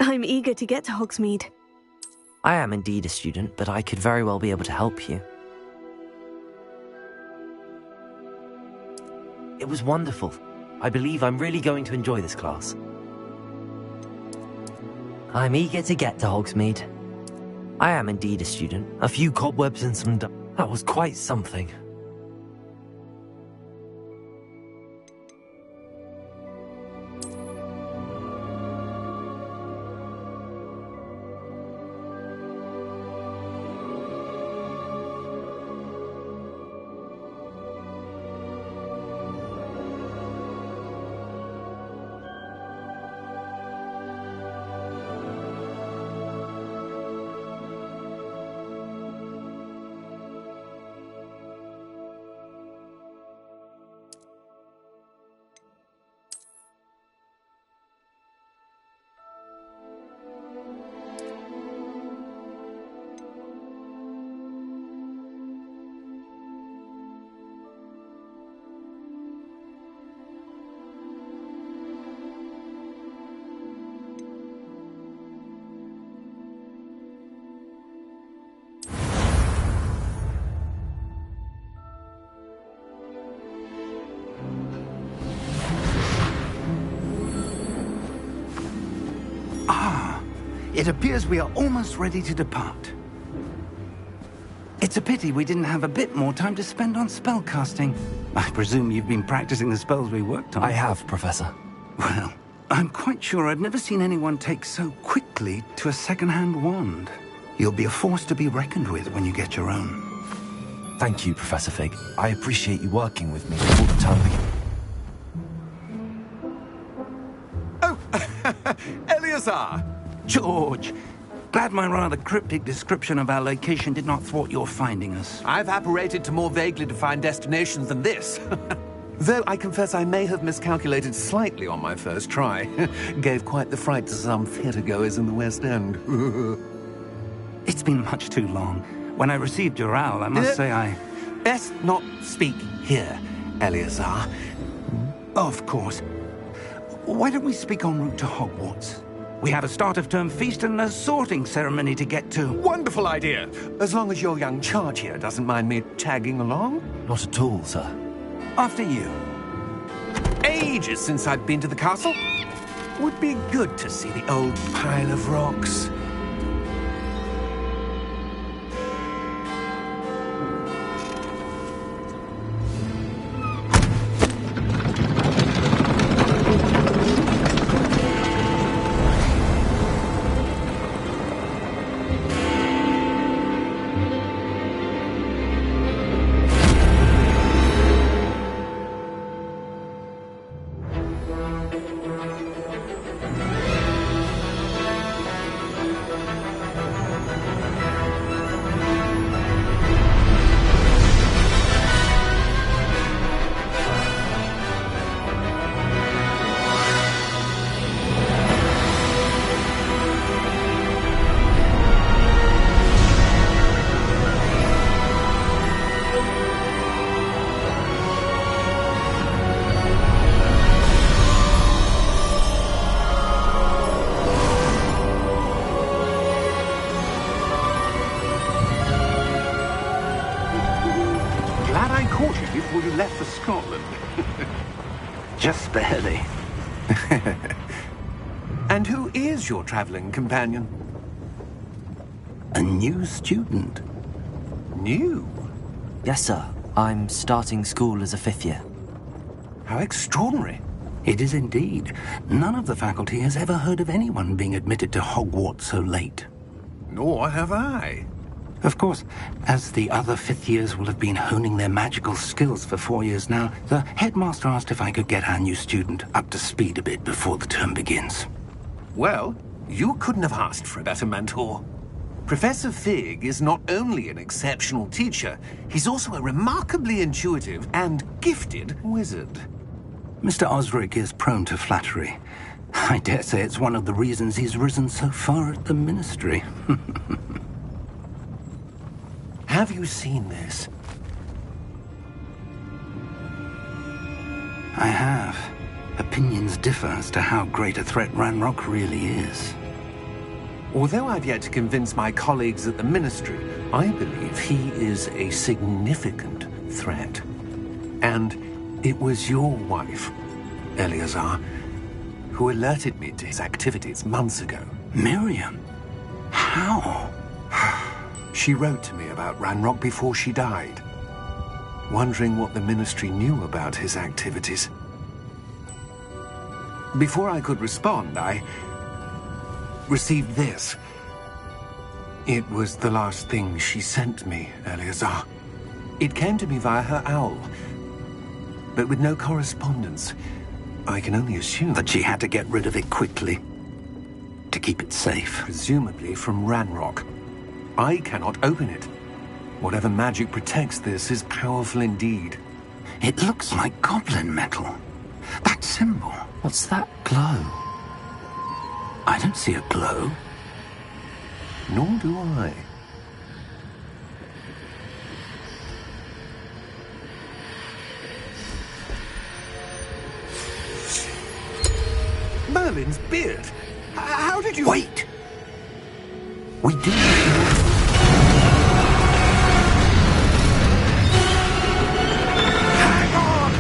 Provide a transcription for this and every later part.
I'm eager to get to Hogsmeade. I am indeed a student, but I could very well be able to help you. It was wonderful. I believe I'm really going to enjoy this class. I'm eager to get to Hogsmeade. I am indeed a student. A few cobwebs and some that was quite something. It appears we are almost ready to depart. It's a pity we didn't have a bit more time to spend on spellcasting. I presume you've been practicing the spells we worked on. I have, Professor. Well, I'm quite sure I've never seen anyone take so quickly to a second-hand wand. You'll be a force to be reckoned with when you get your own. Thank you, Professor Fig. I appreciate you working with me all the time. Oh, Eleazar! George, glad my rather cryptic description of our location did not thwart your finding us. I've apparated to more vaguely defined destinations than this. Though I confess I may have miscalculated slightly on my first try. Gave quite the fright to some theatre-goers in the West End. It's been much too long. When I received your owl, I must say I... Best not speak here, Eleazar. Of course. Why don't we speak en route to Hogwarts? We have a start-of-term feast and a sorting ceremony to get to. Wonderful idea! As long as your young charge here doesn't mind me tagging along. Not at all, sir. After you. Ages since I've been to the castle. Would be good to see the old pile of rocks. Before you left for Scotland. Just barely. And who is your traveling companion? A new student. New? Yes, sir. I'm starting school as a 5th year. How extraordinary. It is indeed. None of the faculty has ever heard of anyone being admitted to Hogwarts so late. Nor have I. Of course, as the other 5th years will have been honing their magical skills for 4 years now, the headmaster asked if I could get our new student up to speed a bit before the term begins. Well, you couldn't have asked for a better mentor. Professor Fig is not only an exceptional teacher, he's also a remarkably intuitive and gifted wizard. Mr. Osric is prone to flattery. I dare say it's one of the reasons he's risen so far at the ministry. Have you seen this? I have. Opinions differ as to how great a threat Ranrock really is. Although I've yet to convince my colleagues at the Ministry, I believe he is a significant threat. And it was your wife, Eleazar, who alerted me to his activities months ago. Miriam? How? She wrote to me about Ranrock before she died, wondering what the Ministry knew about his activities. Before I could respond, I received this. It was the last thing she sent me, Eleazar. It came to me via her owl, but with no correspondence. I can only assume That she had to get rid of it quickly, to keep it safe. presumably from Ranrock. I cannot open it. Whatever magic protects this is powerful indeed. It looks like goblin metal. That symbol. What's that glow? I don't see a glow. Nor do I. Merlin's beard. How did you... Wait! We do. Hang on!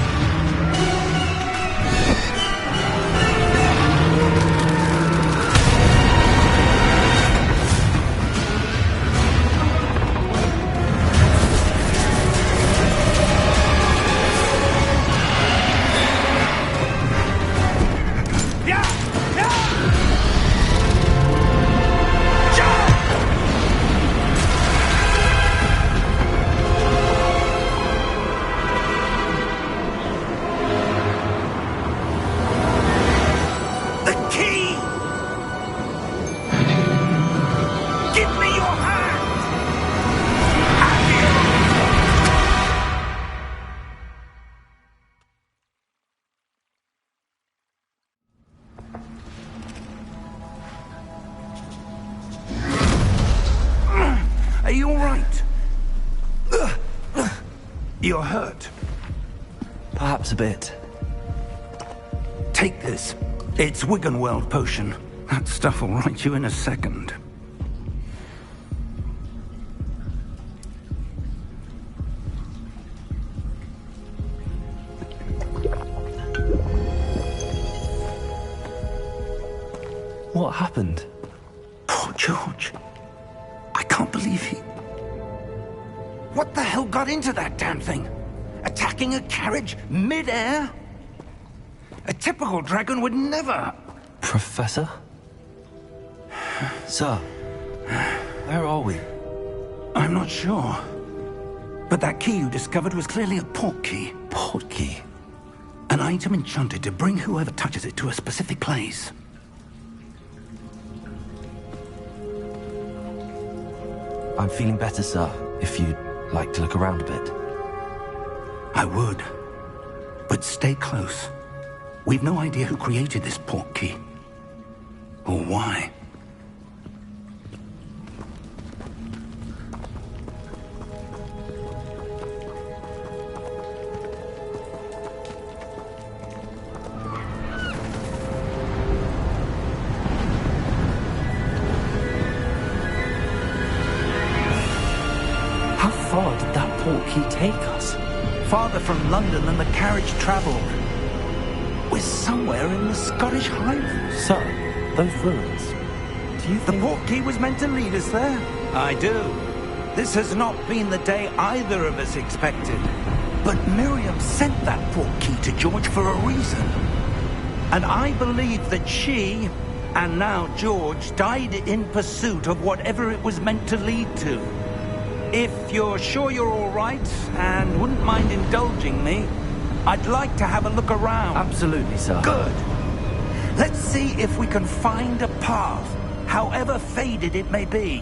The key! Give me your hand! Are you all right? You're hurt. Perhaps a bit. Take this. It's Wiggenweld potion. That stuff will right you in a second. What happened? Poor George. I can't believe he... What the hell got into that damn thing? Attacking a carriage mid-air? A typical dragon would never... Professor? Sir, where are we? I'm not sure. But that key you discovered was clearly a port key. Port key? An item enchanted to bring whoever touches it to a specific place. I'm feeling better, sir, if you'd like to look around a bit. I would. But stay close. We've no idea who created this port key. Or why. How far did that port key take us? Farther from London than the carriage travelled. We're somewhere in the Scottish Highlands. Sir, those ruins. Do you The think... port key was meant to lead us there? I do. This has not been the day either of us expected. But Miriam sent that port key to George for a reason. And I believe that she, and now George, died in pursuit of whatever it was meant to lead to. If you're sure you're all right, and wouldn't mind indulging me, I'd like to have a look around. Absolutely, sir. Good. Let's see if we can find a path, however faded it may be.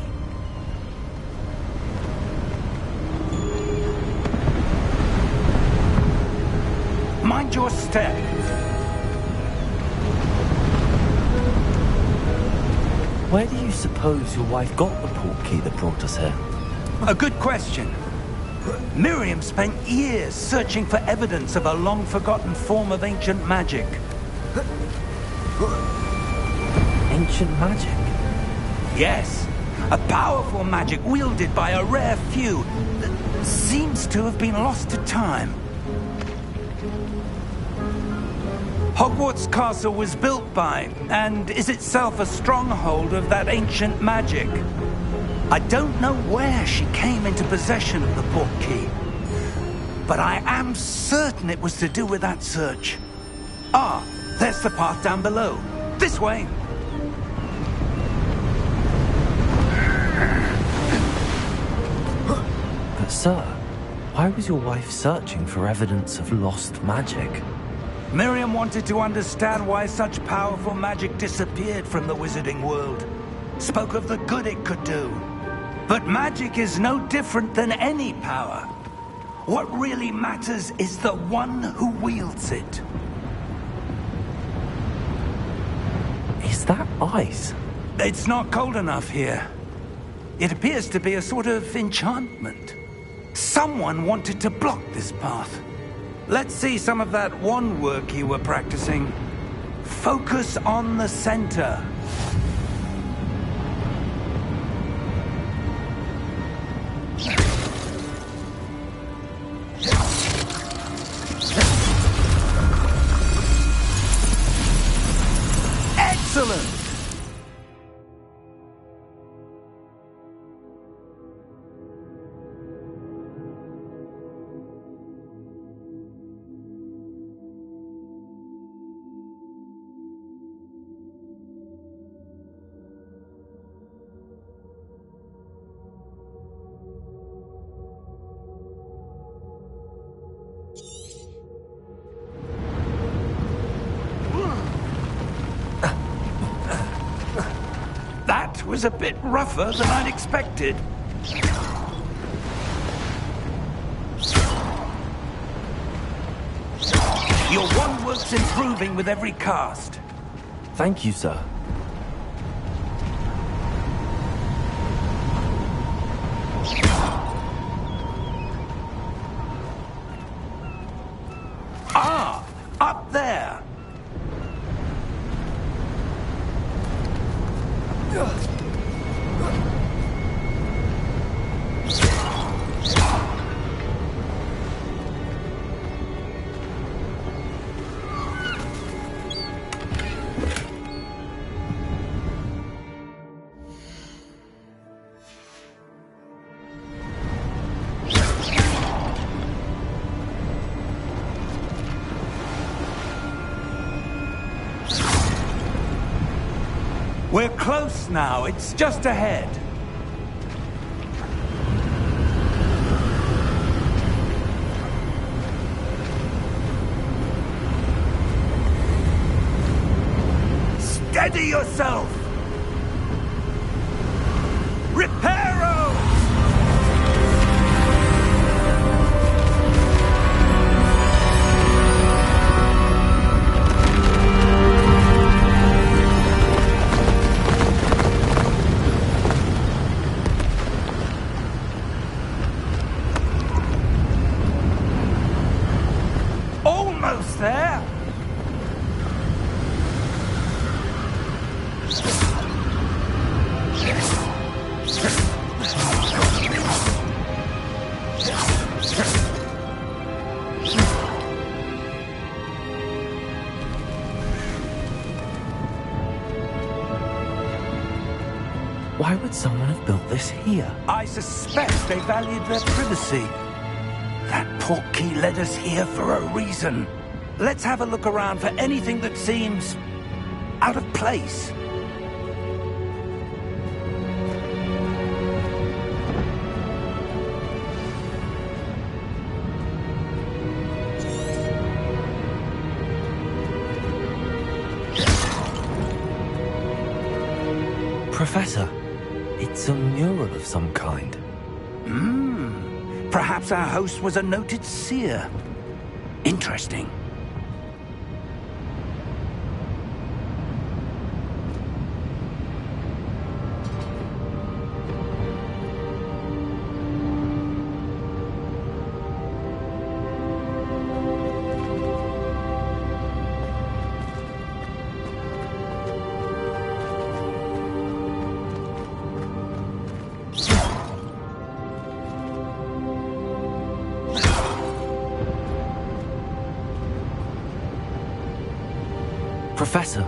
Mind your step. Where do you suppose your wife got the port key that brought us here? A good question. Miriam spent years searching for evidence of a long-forgotten form of ancient magic. Ancient magic? Yes, a powerful magic wielded by a rare few that seems to have been lost to time. Hogwarts Castle was built by, and is itself a stronghold of that ancient magic. I don't know where she came into possession of the portkey, but I am certain it was to do with that search. Ah, there's the path down below. This way. But sir, why was your wife searching for evidence of lost magic? Miriam wanted to understand why such powerful magic disappeared from the wizarding world. Spoke of the good it could do. But magic is no different than any power. What really matters is the one who wields it. Is that ice? It's not cold enough here. It appears to be a sort of enchantment. Someone wanted to block this path. Let's see some of that wand work you were practicing. Focus on the center. Excellent! That was a bit rougher than I'd expected. Your wand work's improving with every cast. Thank you, sir. Ah! Up there! We're close now. It's just ahead. Steady yourself! Reparo! Almost there! Why would someone have built this here? I suspect they valued their privacy. That portkey led us here for a reason. Let's have a look around for anything that seems out of place. Professor, it's a mural of some kind. Perhaps our host was a noted seer. Interesting. Professor,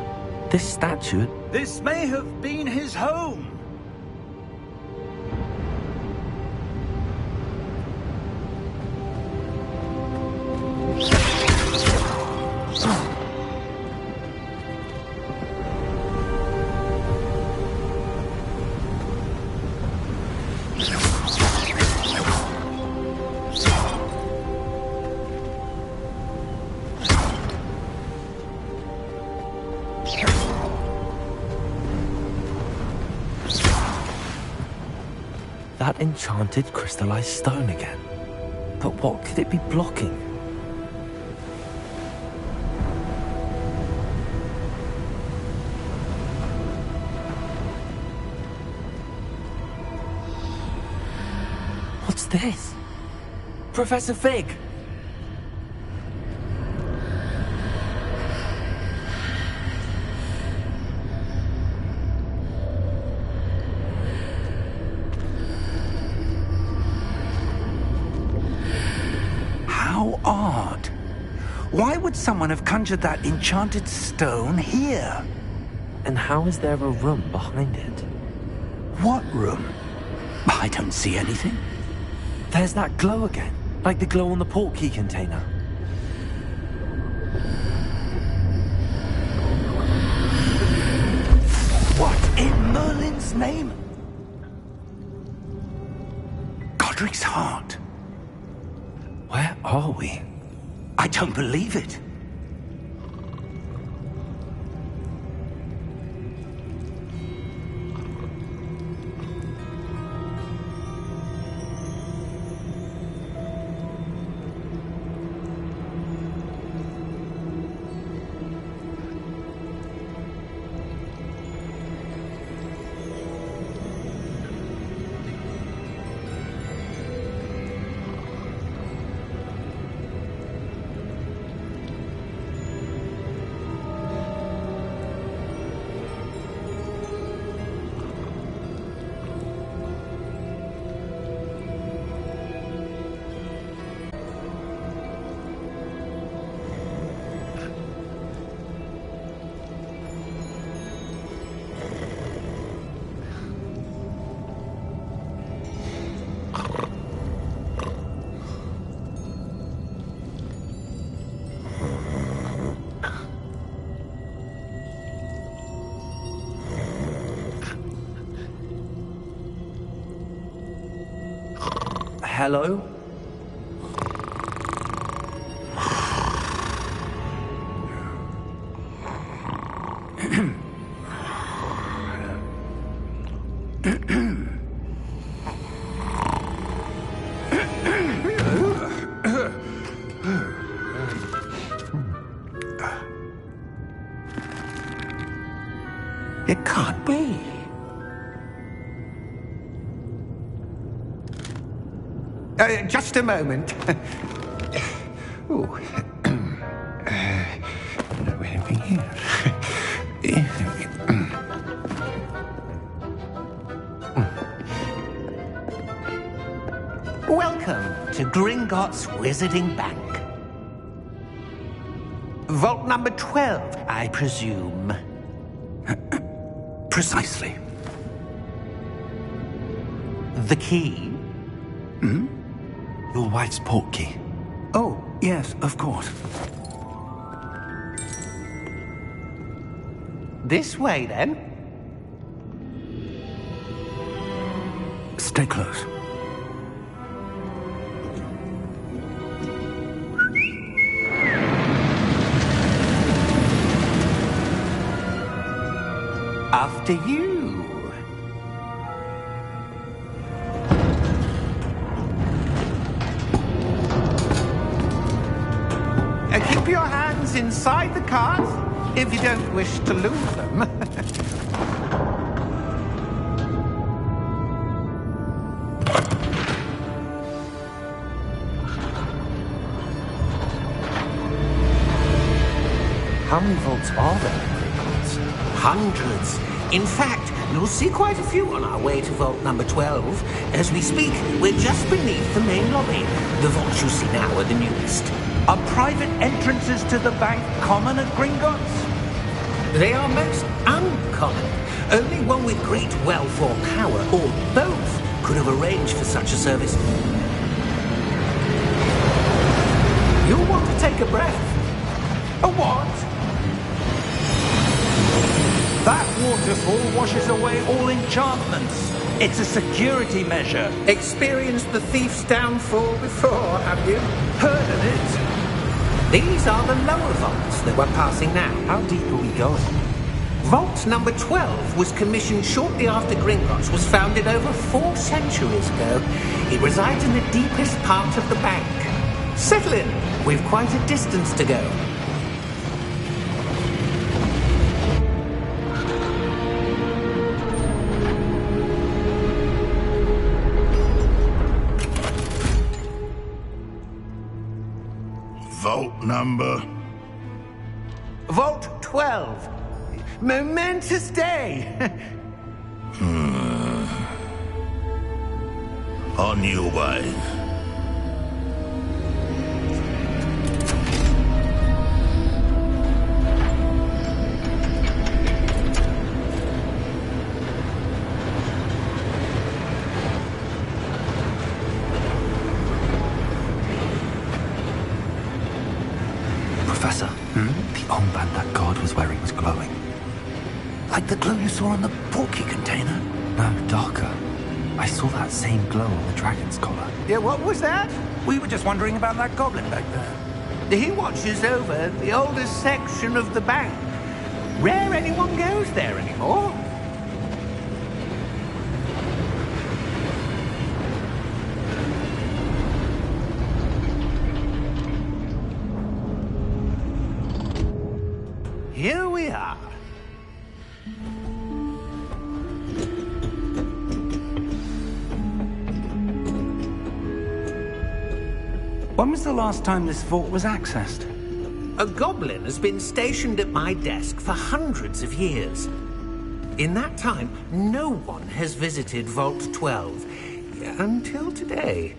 this statue... This may have been his home. That enchanted crystallized stone again. But what could it be blocking? What's this? Professor Fig! How odd. Why would someone have conjured that enchanted stone here? And how is there a room behind it? What room? I don't see anything. There's that glow again, like the glow on the portkey container. What in Merlin's name? Godric's heart. Where are we? I don't believe it. Hello? It can't be. Just a moment. Oh. Anything here? Welcome to Gringotts Wizarding Bank. Vault number 12, I presume. Precisely. The key? Your wife's portkey. Oh, yes, of course. This way, then. Stay close. After you. Keep your hands inside the cards if you don't wish to lose them. How many vaults are there? Hundreds. In fact, you'll see quite a few on our way to vault number 12. As we speak, we're just beneath the main lobby. The vaults you see now are the newest. Are private entrances to the bank common at Gringotts? They are most uncommon. Only one with great wealth or power, or both, could have arranged for such a service. You'll want to take a breath. A what? That waterfall washes away all enchantments. It's a security measure. Experienced the thief's downfall before, have you? Heard of it? These are the lower vaults that we're passing now. How deep are we going? Vault number 12 was commissioned shortly after Gringotts was founded over 4 centuries ago. It resides in the deepest part of the bank. Settle in. We've quite a distance to go. Vault number? Vault 12. Momentous day. On your way. Professor, the armband that guard was wearing was glowing. Like the glow you saw on the porky container? No, darker. I saw that same glow on the dragon's collar. Yeah, what was that? We were just wondering about that goblin back there. He watches over the oldest section of the bank. Rare anyone goes there anymore. Here we are. When was the last time this vault was accessed? A goblin has been stationed at my desk for hundreds of years. In that time, no one has visited Vault 12 until today.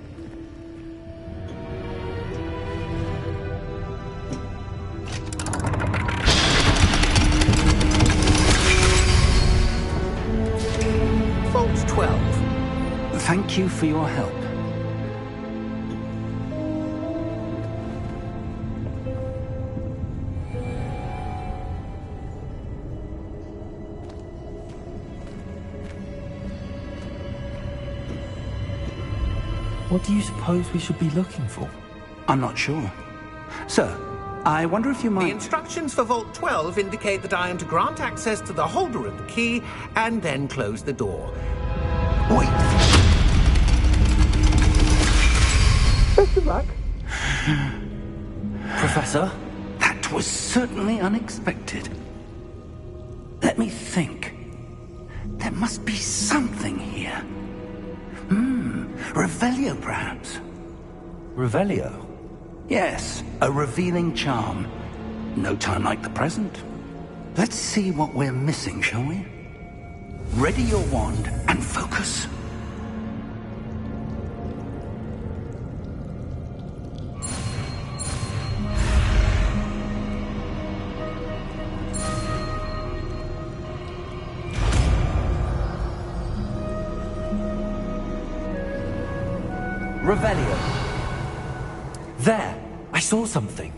Vault 12. Thank you for your help. What do you suppose we should be looking for? I'm not sure. Sir, I wonder if you The might... instructions for Vault 12 indicate that I am to grant access to the holder of the key and then close the door. Wait! Best of luck. Professor? That was certainly unexpected. Let me think. There must be something here. Revelio, perhaps? Revelio? Yes, a revealing charm. No time like the present. Let's see what we're missing, shall we? Ready your wand and focus. Revelio. There! I saw something.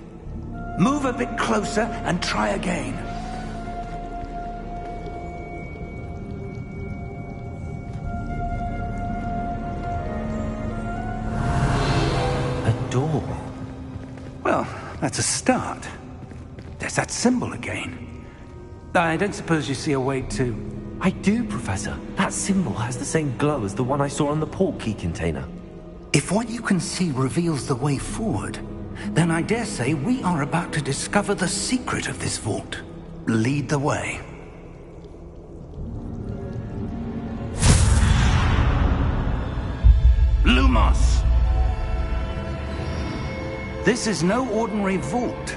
Move a bit closer and try again. A door. Well, that's a start. There's that symbol again. I don't suppose you see a way to... I do, Professor. That symbol has the same glow as the one I saw on the port key container. If what you can see reveals the way forward, then I dare say we are about to discover the secret of this vault. Lead the way. Lumos! This is no ordinary vault.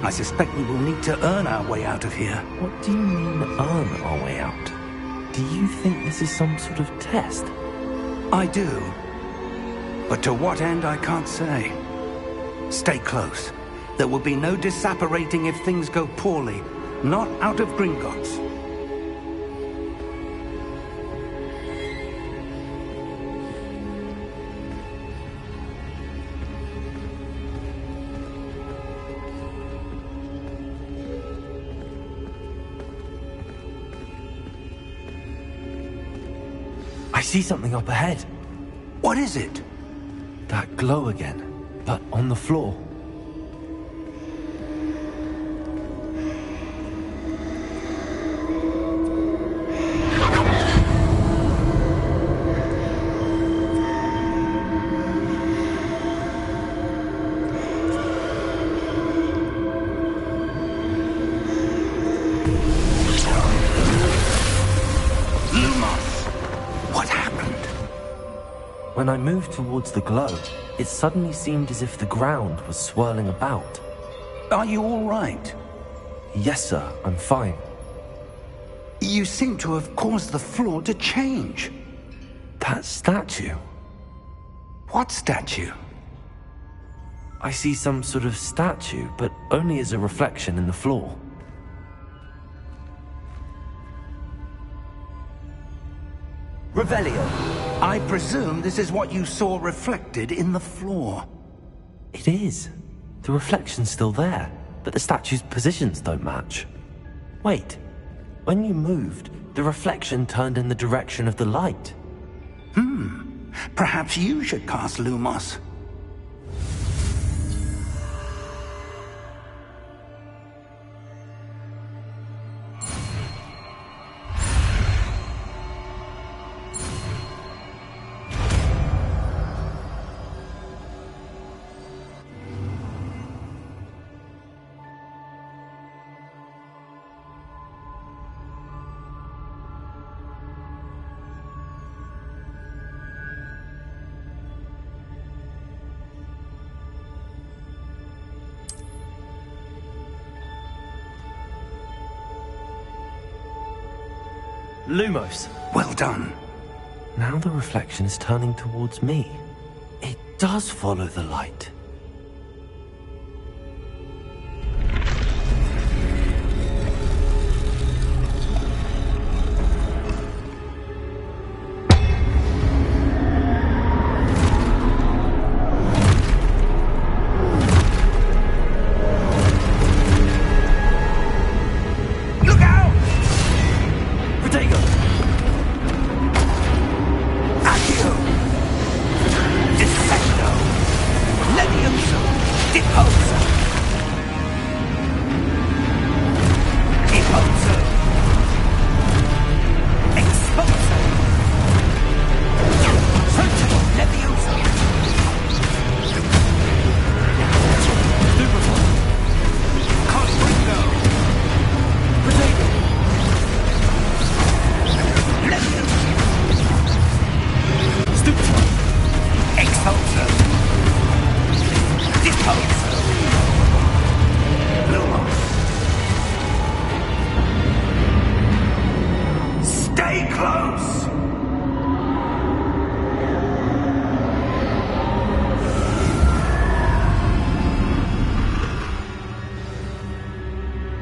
I suspect we will need to earn our way out of here. What do you mean, earn our way out? Do you think this is some sort of test? I do. But to what end, I can't say. Stay close. There will be no disapparating if things go poorly. Not out of Gringotts. I see something up ahead. What is it? That glow again, but on the floor. When I moved towards the glow, it suddenly seemed as if the ground was swirling about. Are you all right? Yes, sir, I'm fine. You seem to have caused the floor to change. That statue? What statue? I see some sort of statue, but only as a reflection in the floor. Revelio. I presume this is what you saw reflected in the floor. It is. The reflection's still there, but the statue's positions don't match. Wait, when you moved, the reflection turned in the direction of the light. Perhaps you should cast Lumos. Lumos. Well done. Now the reflection is turning towards me. It does follow the light.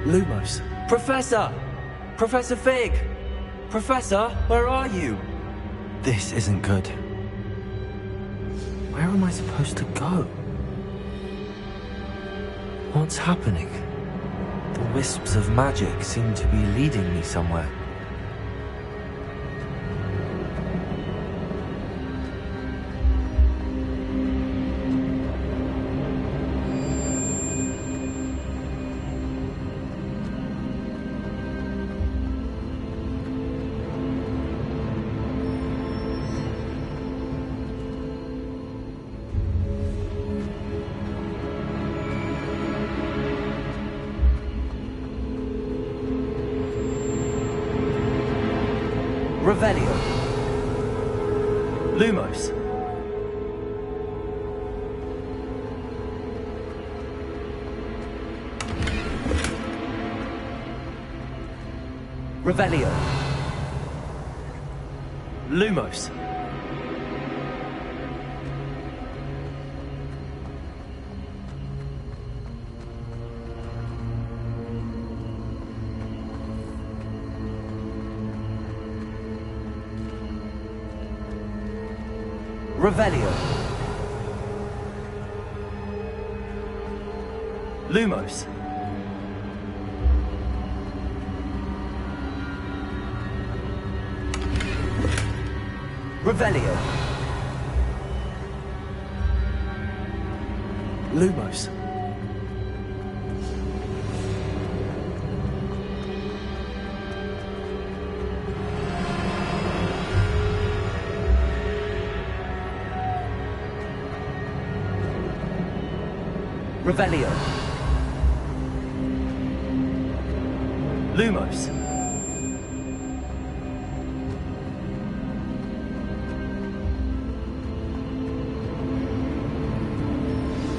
Lumos. Professor! Professor Fig! Professor, where are you? This isn't good. Where am I supposed to go? What's happening? The wisps of magic seem to be leading me somewhere. Revelio. Lumos. Revelio. Lumos. Revelio. Lumos. Revelio. Lumos. Revelio. Lumos.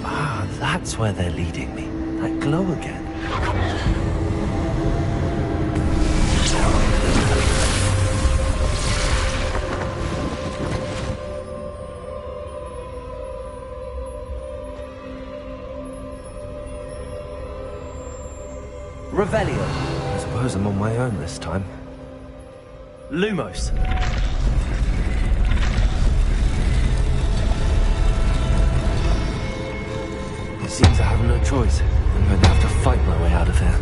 Ah, that's where they're leading me. That glow again. Revelio. I suppose I'm on my own this time. Lumos. It seems I have no choice. I'm going to have to fight my way out of here.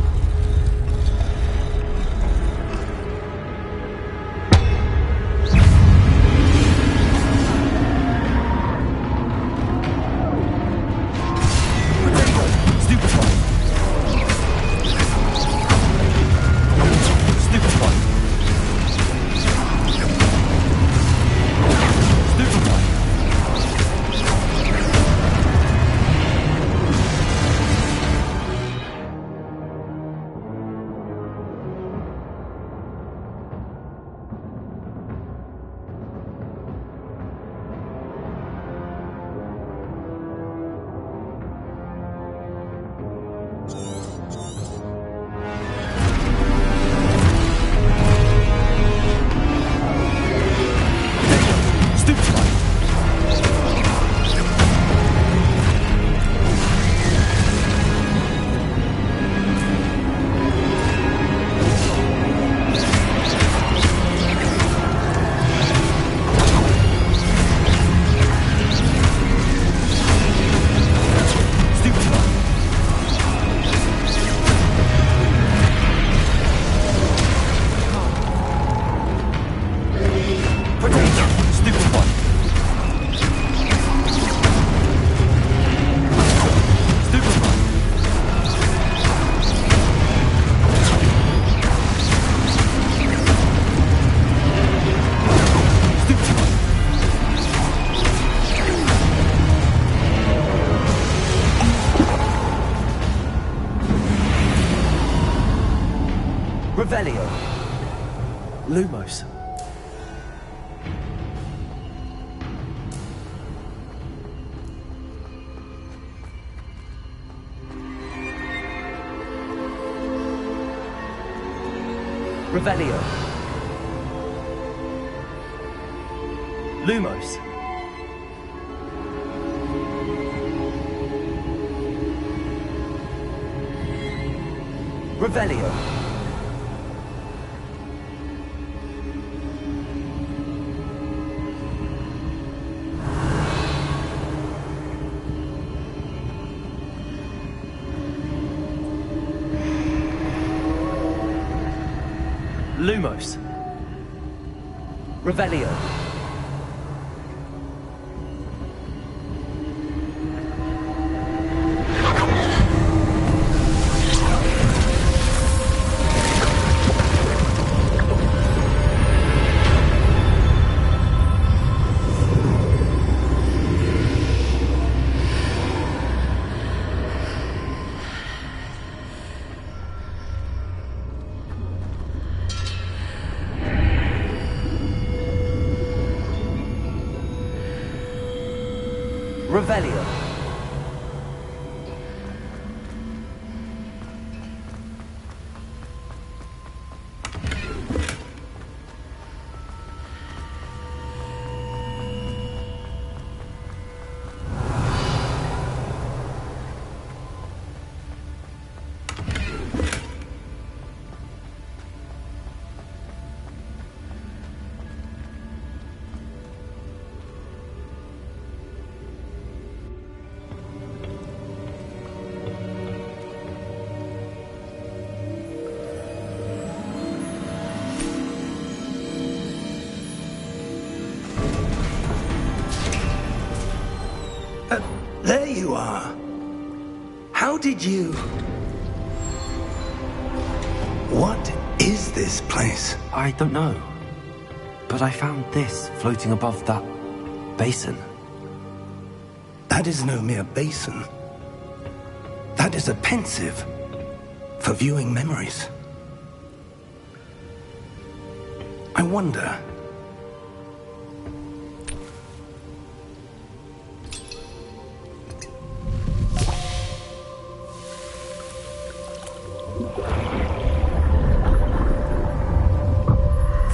Revelio. Lumos. Revelio. Lumos. Revelio. Lumos. Revelio. Revelio. are. How did you... What is this place? I don't know. But I found this floating above that basin. That is no mere basin. That is a pensive for viewing memories. I wonder...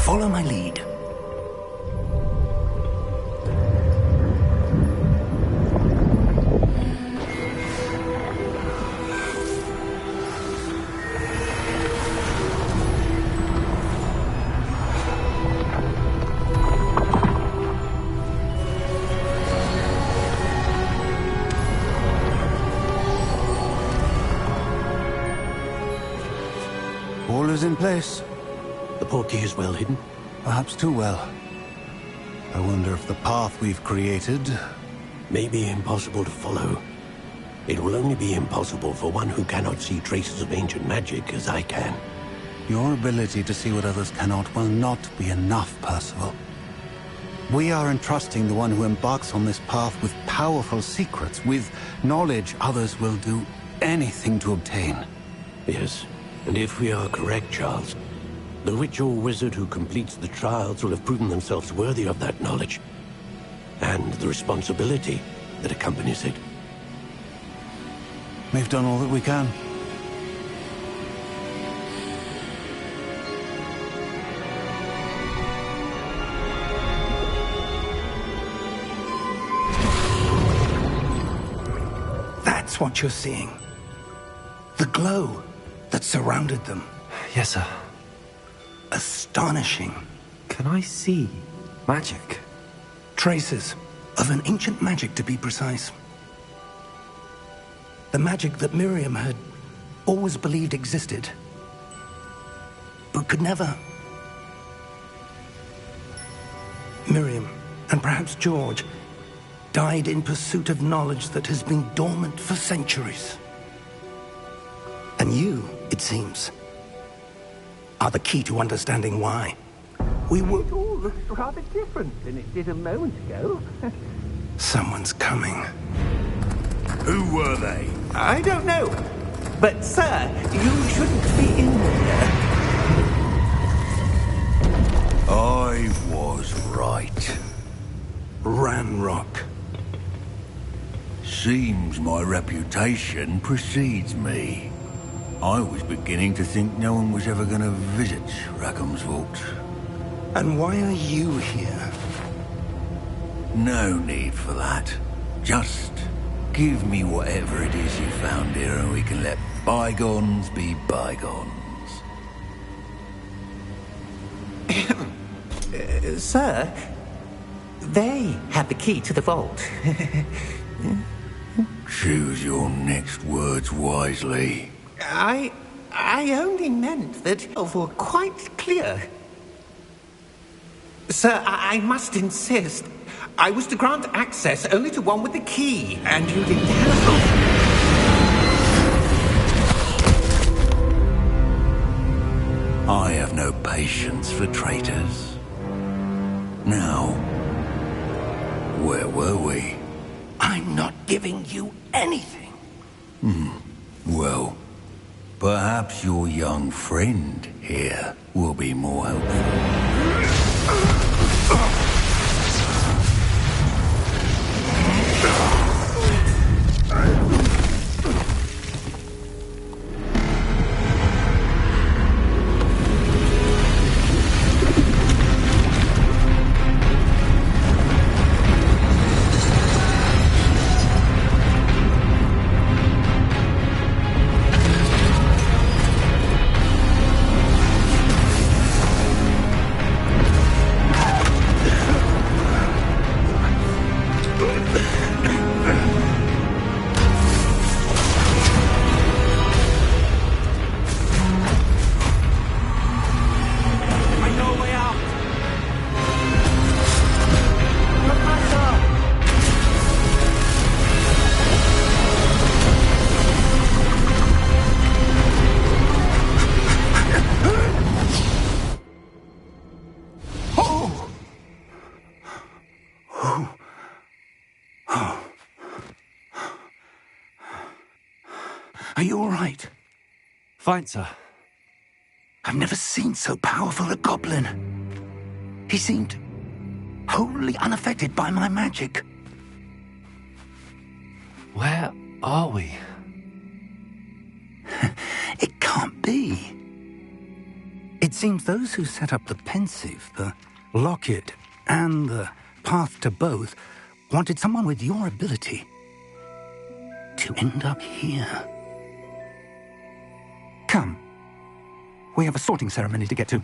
Follow my lead. All is in place. The portkey is well hidden. Perhaps too well. I wonder if the path we've created... May be impossible to follow. It will only be impossible for one who cannot see traces of ancient magic as I can. Your ability to see what others cannot will not be enough, Percival. We are entrusting the one who embarks on this path with powerful secrets, with knowledge others will do anything to obtain. Yes, and if we are correct, Charles, the witch or wizard who completes the trials will have proven themselves worthy of that knowledge, and the responsibility that accompanies it. We've done all that we can. That's what you're seeing. The glow that surrounded them. Yes, sir. Astonishing. Can I see magic? Traces of an ancient magic, to be precise. The magic that Miriam had always believed existed, but could never. Miriam, and perhaps George, died in pursuit of knowledge that has been dormant for centuries. And you, it seems, are the key to understanding why. We were... It all looks rather different than it did a moment ago. Someone's coming. Who were they? I don't know. But, sir, you shouldn't be in here. I was right. Ranrock. Seems my reputation precedes me. I was beginning to think no one was ever going to visit Rackham's Vault. And why are you here? No need for that. Just give me whatever it is you found here and we can let bygones be bygones. Sir, they have the key to the vault. Choose your next words wisely. I only meant that were quite clear. Sir, I must insist. I was to grant access only to one with the key, and you didn't have I have no patience for traitors. Now, where were we? I'm not giving you anything. Well, perhaps your young friend here will be more helpful. Are you all right? Fine, sir. I've never seen so powerful a goblin. He seemed wholly unaffected by my magic. Where are we? It can't be. It seems those who set up the pensive, the locket, and the path to both wanted someone with your ability to end up here. Come. We have a sorting ceremony to get to.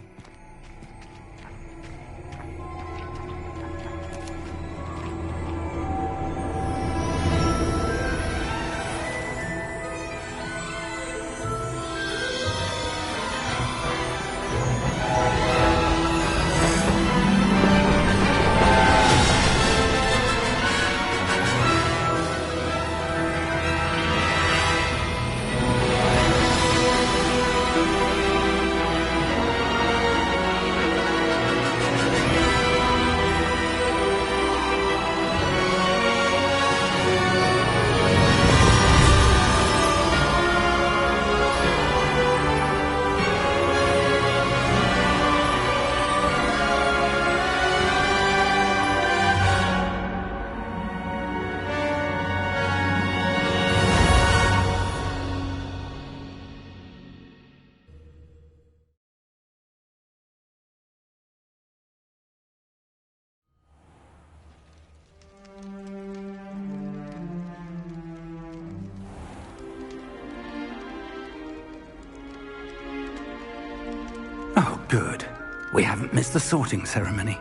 Oh, good. We haven't missed the sorting ceremony.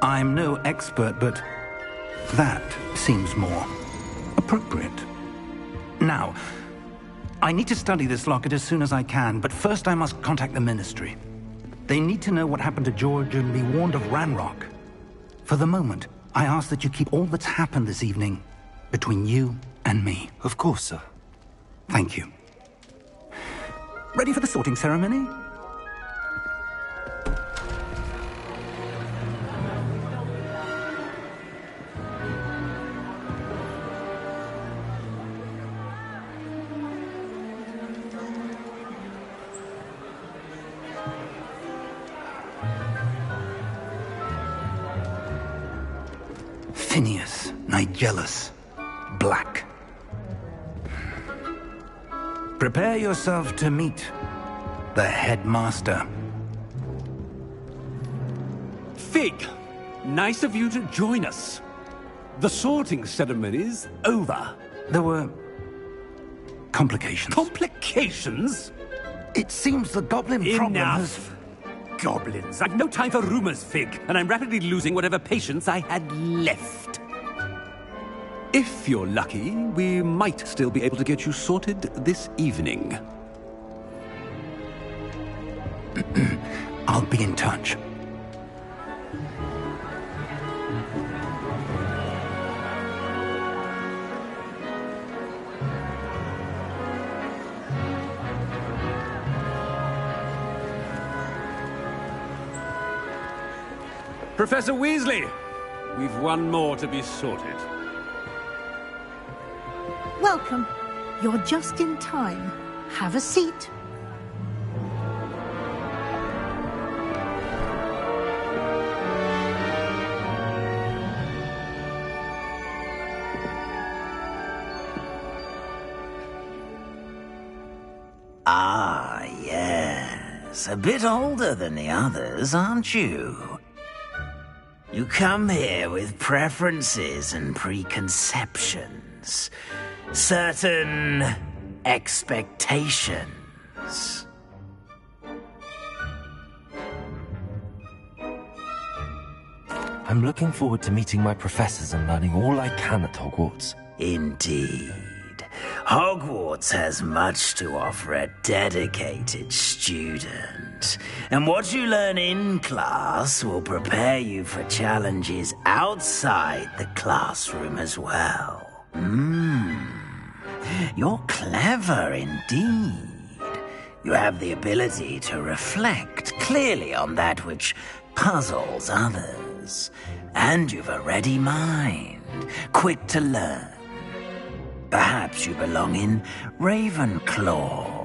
I'm no expert, but that seems more appropriate. Now, I need to study this locket as soon as I can, but first I must contact the Ministry. They need to know what happened to George and be warned of Ranrock. For the moment, I ask that you keep all that's happened this evening between you and me. Of course, sir. Thank you. Ready for the sorting ceremony? Phineas Nigellus Black. Prepare yourself to meet the headmaster. Fig, nice of you to join us. The sorting ceremony's over. There were complications. Complications? It seems the goblin problem has... Enough. Goblins. I've no time for rumors, Fig, and I'm rapidly losing whatever patience I had left. If you're lucky, we might still be able to get you sorted this evening. I'll be in touch. Professor Weasley, we've one more to be sorted. Welcome. You're just in time. Have a seat. Ah, yes. A bit older than the others, aren't you? You come here with preferences and preconceptions. Certain expectations. I'm looking forward to meeting my professors and learning all I can at Hogwarts. Indeed. Hogwarts has much to offer a dedicated student. And what you learn in class will prepare you for challenges outside the classroom as well. You're clever indeed. You have the ability to reflect clearly on that which puzzles others. And you've a ready mind, quick to learn. Perhaps you belong in Ravenclaw.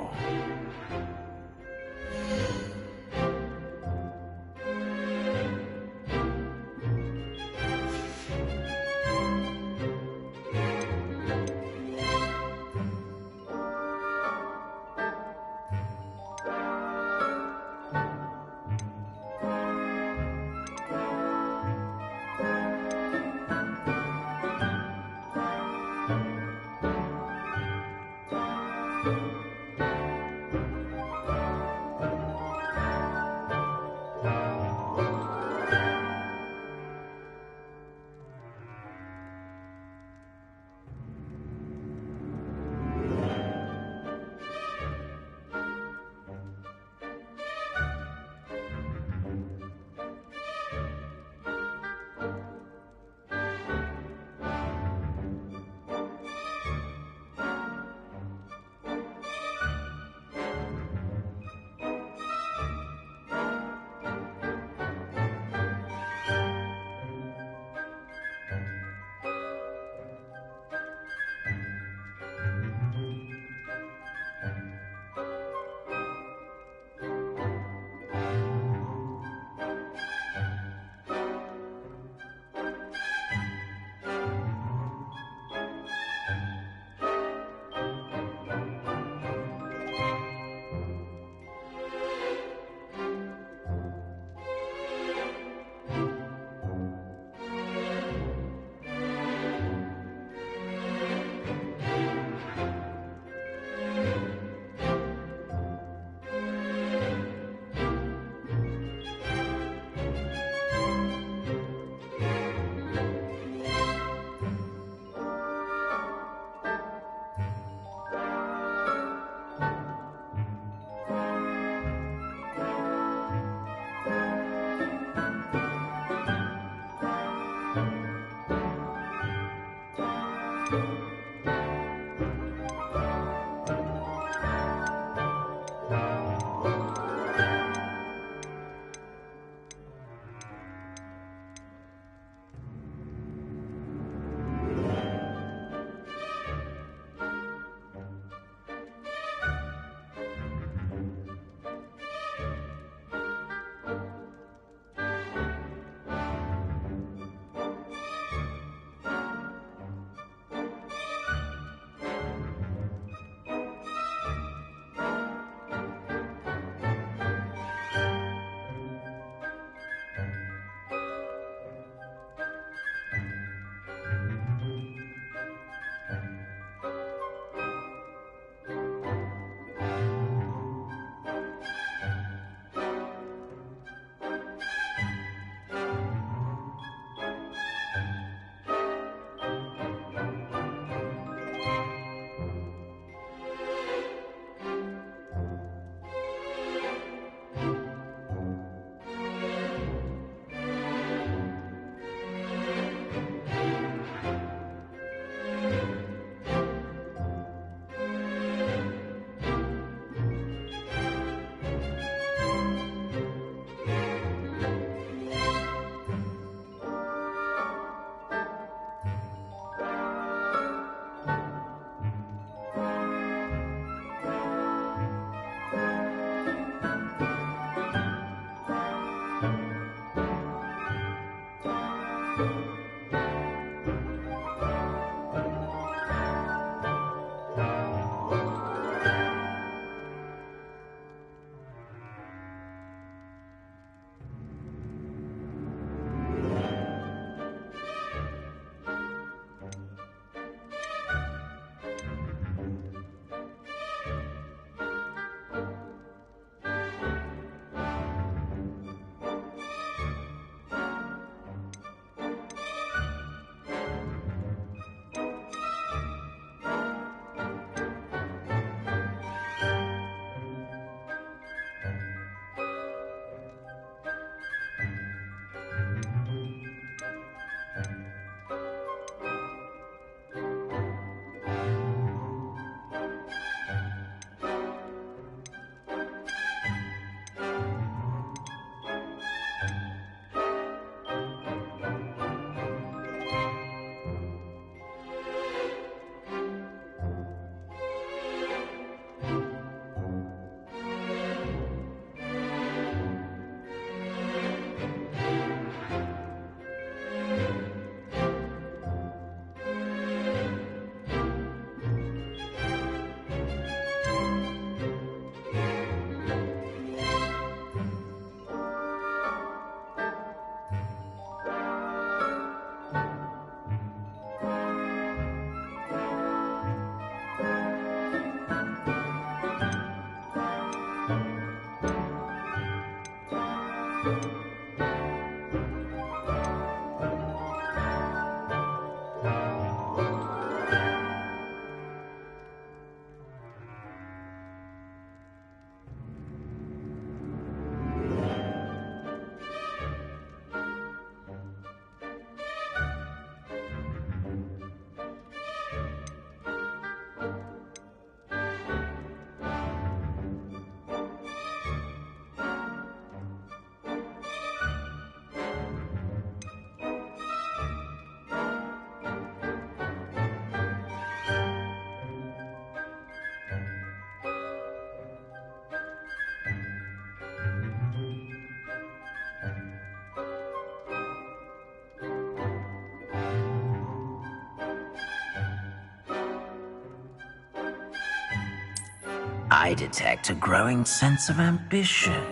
I detect a growing sense of ambition,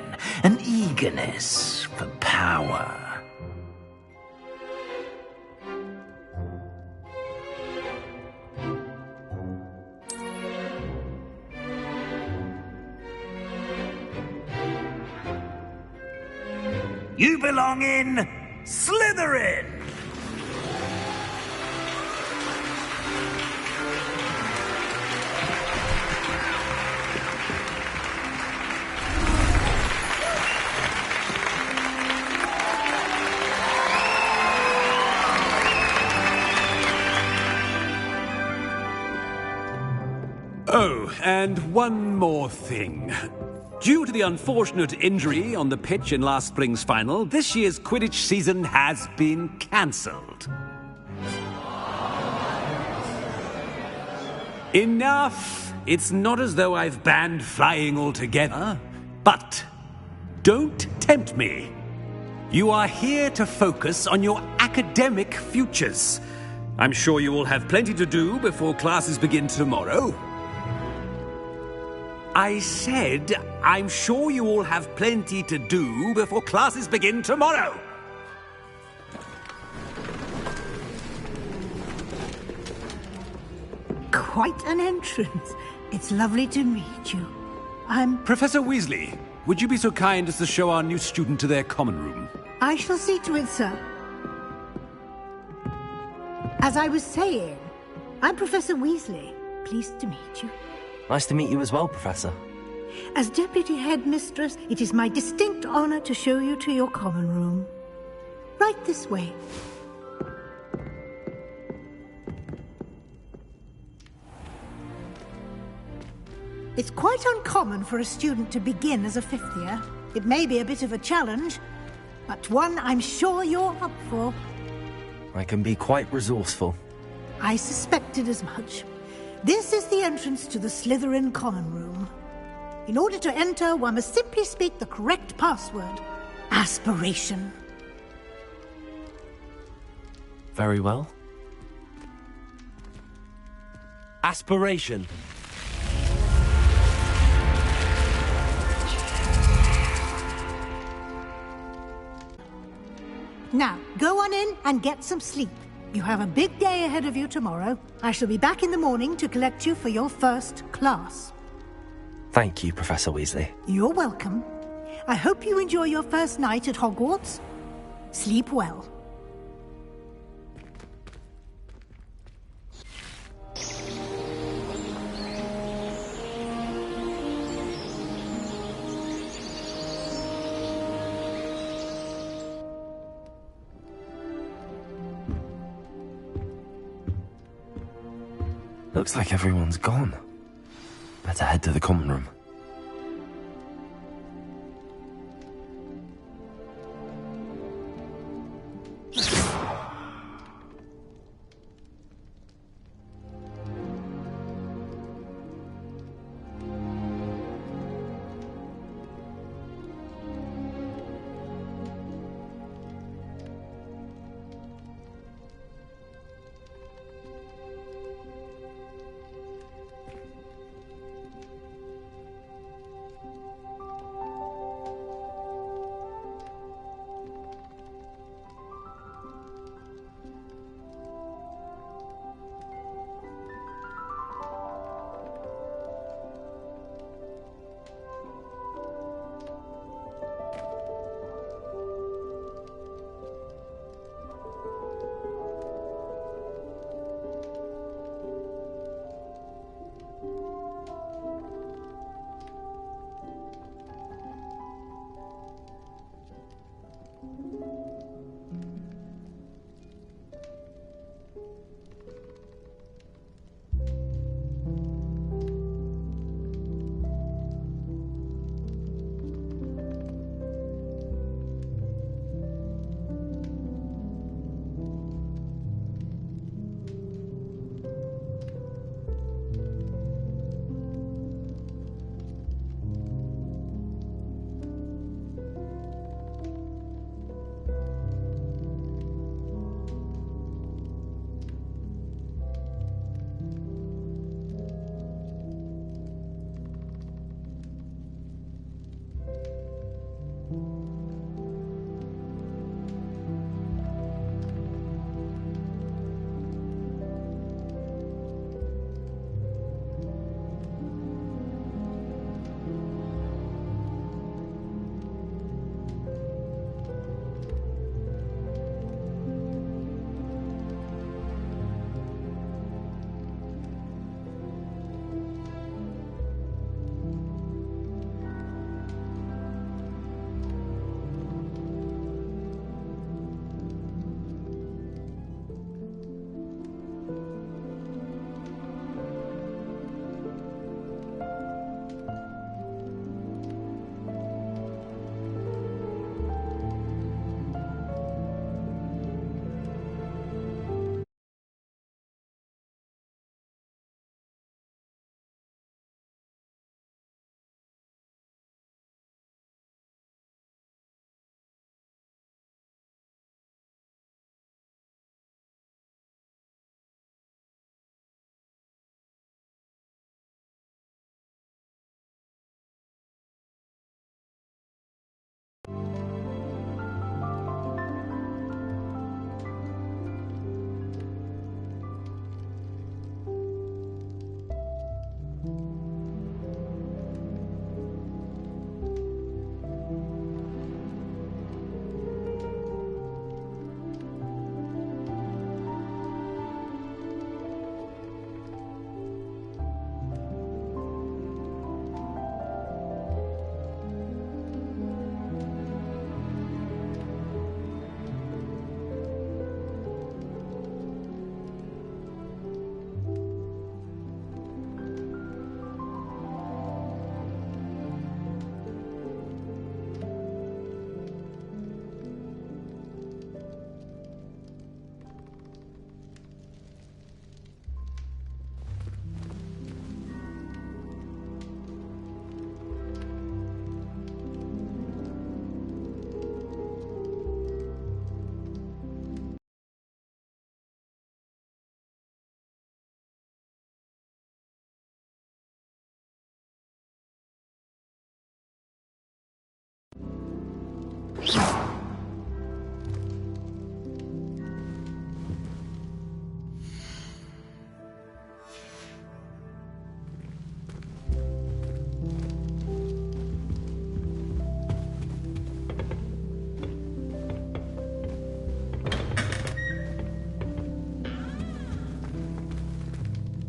an eagerness for power. You belong in Slytherin! Oh, and one more thing. Due to the unfortunate injury on the pitch in last spring's final, this year's Quidditch season has been cancelled. Enough! It's not as though I've banned flying altogether, but don't tempt me. You are here to focus on your academic futures. I'm sure you will have plenty to do before classes begin tomorrow. I said, I'm sure you all have plenty to do before classes begin tomorrow. Quite an entrance. It's lovely to meet you. I'm... Professor Weasley, would you be so kind as to show our new student to their common room? I shall see to it, sir. As I was saying, I'm Professor Weasley. Pleased to meet you. Nice to meet you as well, Professor. As Deputy Headmistress, it is my distinct honor to show you to your common room. Right this way. It's quite uncommon for a student to begin as a fifth year. It may be a bit of a challenge, but one I'm sure you're up for. I can be quite resourceful. I suspected as much. This is the entrance to the Slytherin common room. In order to enter, one must simply speak the correct password. Aspiration. Very well. Aspiration. Now, go on in and get some sleep. You have a big day ahead of you tomorrow. I shall be back in the morning to collect you for your first class. Thank you, Professor Weasley. You're welcome. I hope you enjoy your first night at Hogwarts. Sleep well. Looks like everyone's gone. Better head to the common room.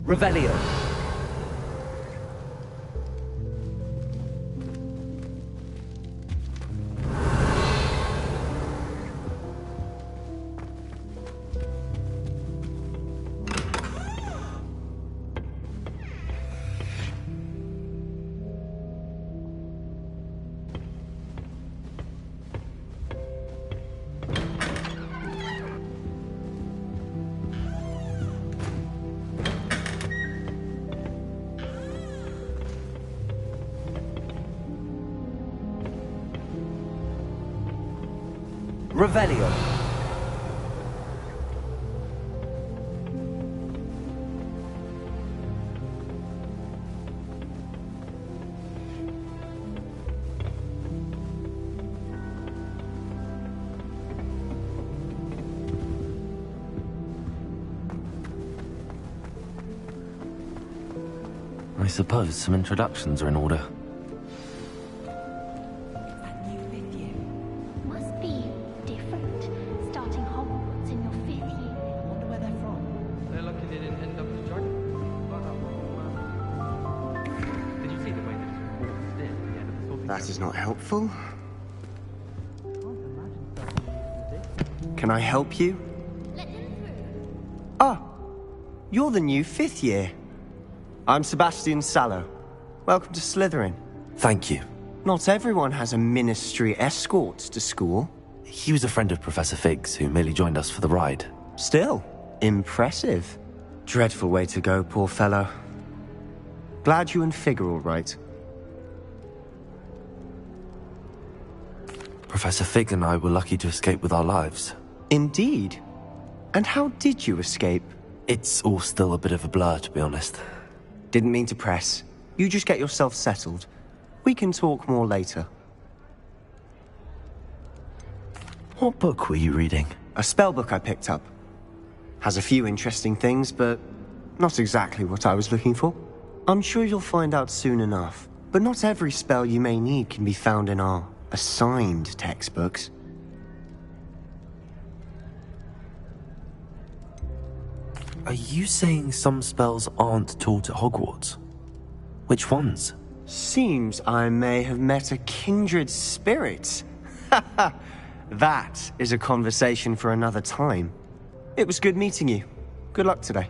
Revelio. Revelio. I suppose some introductions are in order. Must be different, starting Hogwarts in your 5th year. I wonder where they're from. They're lucky they didn't end up as dragons. Did you see the way they walked in at the end of the sorting? That is not helpful. Can I help you? Ah, you're the new 5th year. I'm Sebastian Sallow. Welcome to Slytherin. Thank you. Not everyone has a ministry escort to school. He was a friend of Professor Fig's who merely joined us for the ride. Still, impressive. Dreadful way to go, poor fellow. Glad you and Fig are all right. Professor Fig and I were lucky to escape with our lives. Indeed. And how did you escape? It's all still a bit of a blur, to be honest. Didn't mean to press. You just get yourself settled. We can talk more later. What book were you reading? A spell book I picked up. Has a few interesting things, but not exactly what I was looking for. I'm sure you'll find out soon enough. But not every spell you may need can be found in our assigned textbooks. Are you saying some spells aren't taught at Hogwarts? Which ones? Seems I may have met a kindred spirit. That is a conversation for another time. It was good meeting you. Good luck today.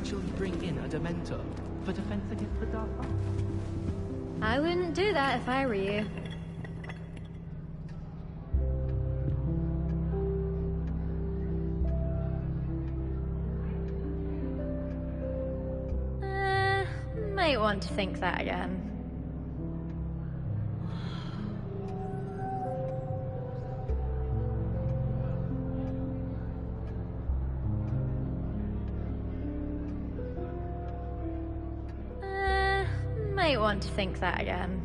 actually bring in a Dementor for defense against the dark arts? I wouldn't do that if I were you. Might want to think that again. Might want to think that again.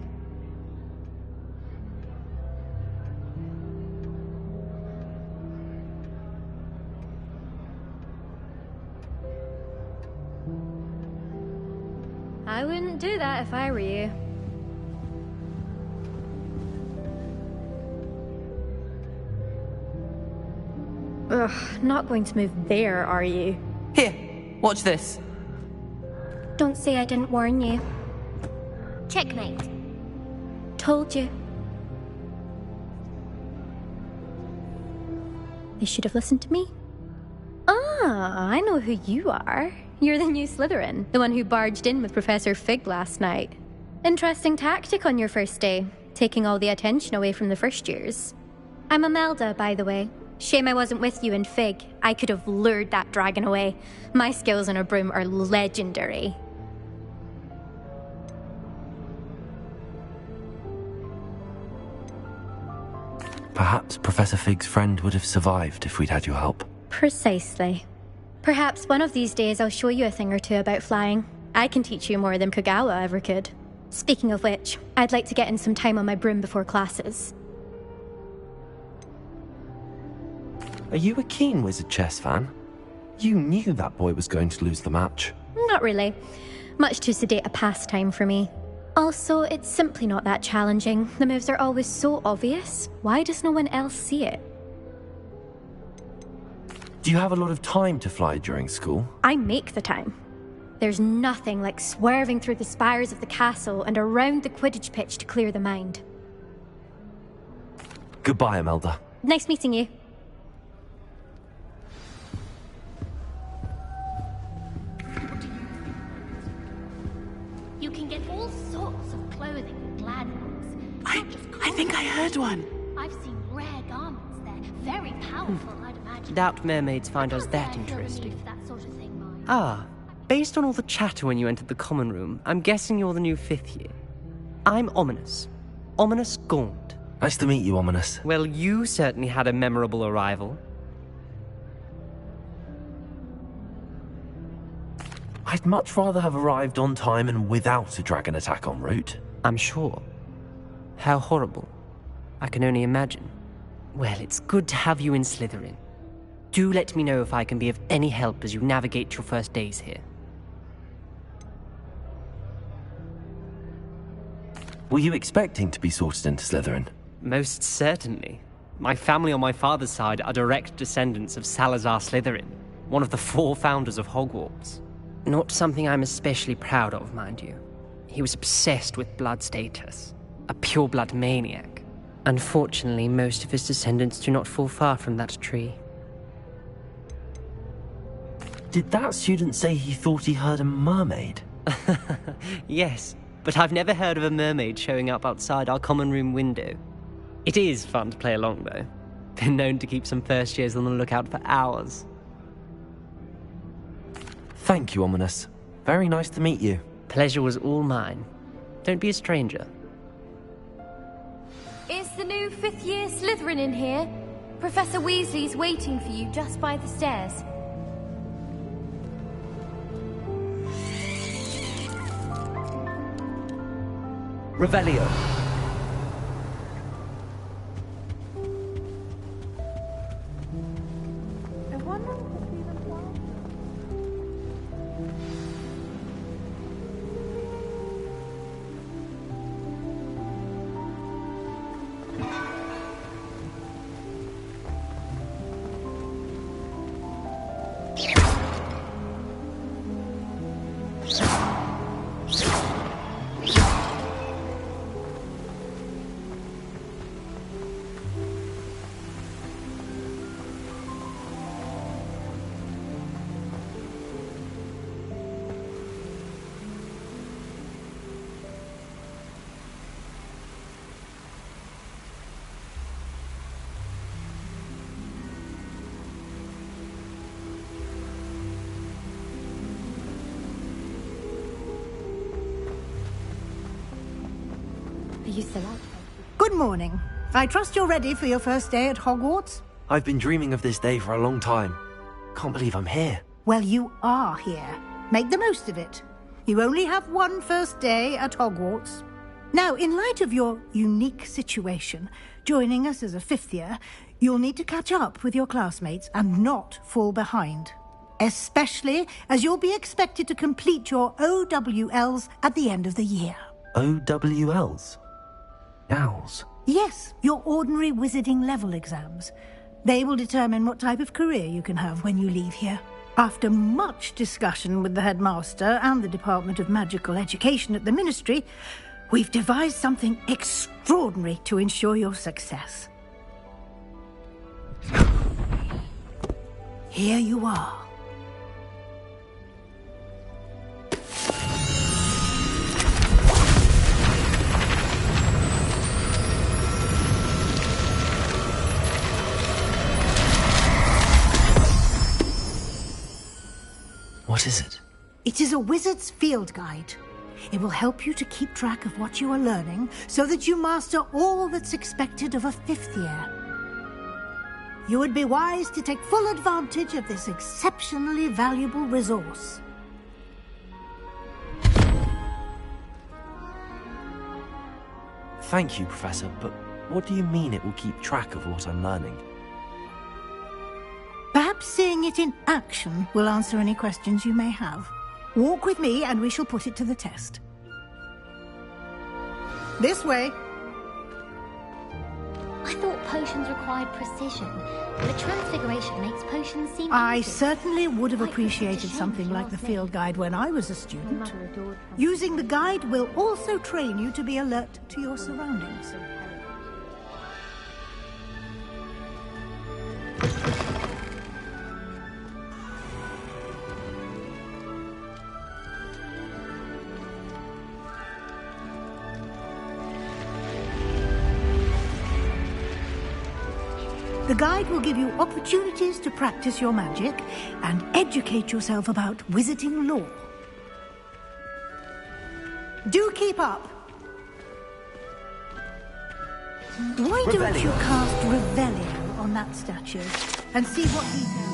I wouldn't do that if I were you. Ugh, not going to move there, are you? Here, watch this. Don't say I didn't warn you. Checkmate. Told you. They should have listened to me. Ah, I know who you are. You're the new Slytherin, the one who barged in with Professor Fig last night. Interesting tactic on your first day, taking all the attention away from the first years. I'm Imelda, by the way. Shame I wasn't with you in Fig. I could have lured that dragon away. My skills on a broom are legendary. Perhaps Professor Fig's friend would have survived if we'd had your help. Precisely. Perhaps one of these days I'll show you a thing or two about flying. I can teach you more than Kogawa ever could. Speaking of which, I'd like to get in some time on my broom before classes. Are you a keen Wizard chess fan? You knew that boy was going to lose the match. Not really. Much too sedate a pastime for me. Also, it's simply not that challenging. The moves are always so obvious. Why does no one else see it? Do you have a lot of time to fly during school? I make the time. There's nothing like swerving through the spires of the castle and around the Quidditch pitch to clear the mind. Goodbye, Imelda. Nice meeting you. You can get all sorts of clothing at Gladwell's. I think I heard one. I've seen rare garments there. Very powerful, I'd imagine. Doubt mermaids find us that interesting. Ah, based on all the chatter when you entered the common room, I'm guessing you're the new 5th year. I'm Ominous. Ominous Gaunt. Nice to meet you, Ominous. Well, you certainly had a memorable arrival. I'd much rather have arrived on time and without a dragon attack en route. I'm sure. How horrible. I can only imagine. Well, it's good to have you in Slytherin. Do let me know if I can be of any help as you navigate your first days here. Were you expecting to be sorted into Slytherin? Most certainly. My family on my father's side are direct descendants of Salazar Slytherin, one of the 4 founders of Hogwarts. Not something I'm especially proud of, mind you. He was obsessed with blood status, a pure-blood maniac. Unfortunately, most of his descendants do not fall far from that tree. Did that student say he thought he heard a mermaid? Yes, but I've never heard of a mermaid showing up outside our common room window. It is fun to play along, though. Been known to keep some first years on the lookout for hours. Thank you, Ominous. Very nice to meet you. Pleasure was all mine. Don't be a stranger. Is the new 5th year Slytherin in here? Professor Weasley's waiting for you just by the stairs. Revelio. used to like. Good morning. I trust you're ready for your first day at Hogwarts? I've been dreaming of this day for a long time. Can't believe I'm here. Well, you are here. Make the most of it. You only have one first day at Hogwarts. Now, in light of your unique situation, joining us as a fifth year, you'll need to catch up with your classmates and not fall behind. Especially as you'll be expected to complete your OWLs at the end of the year. OWLs? Owls? Yes, your ordinary wizarding level exams. They will determine what type of career you can have when you leave here. After much discussion with the headmaster and the Department of Magical Education at the Ministry, we've devised something extraordinary to ensure your success. Here you are. What is it? It is a wizard's field guide. It will help you to keep track of what you are learning so that you master all that's expected of a fifth year. You would be wise to take full advantage of this exceptionally valuable resource. Thank you, Professor, but what do you mean it will keep track of what I'm learning? Perhaps seeing it in action will answer any questions you may have. Walk with me and we shall put it to the test. This way. I thought potions required precision, but transfiguration makes potions seem I easy. certainly would have appreciated something like the field guide when I was a student. Using the guide will also train you to be alert to your surroundings. The guide will give you opportunities to practice your magic and educate yourself about wizarding lore. Do keep up! Why don't you cast Revelio on that statue and see what he does?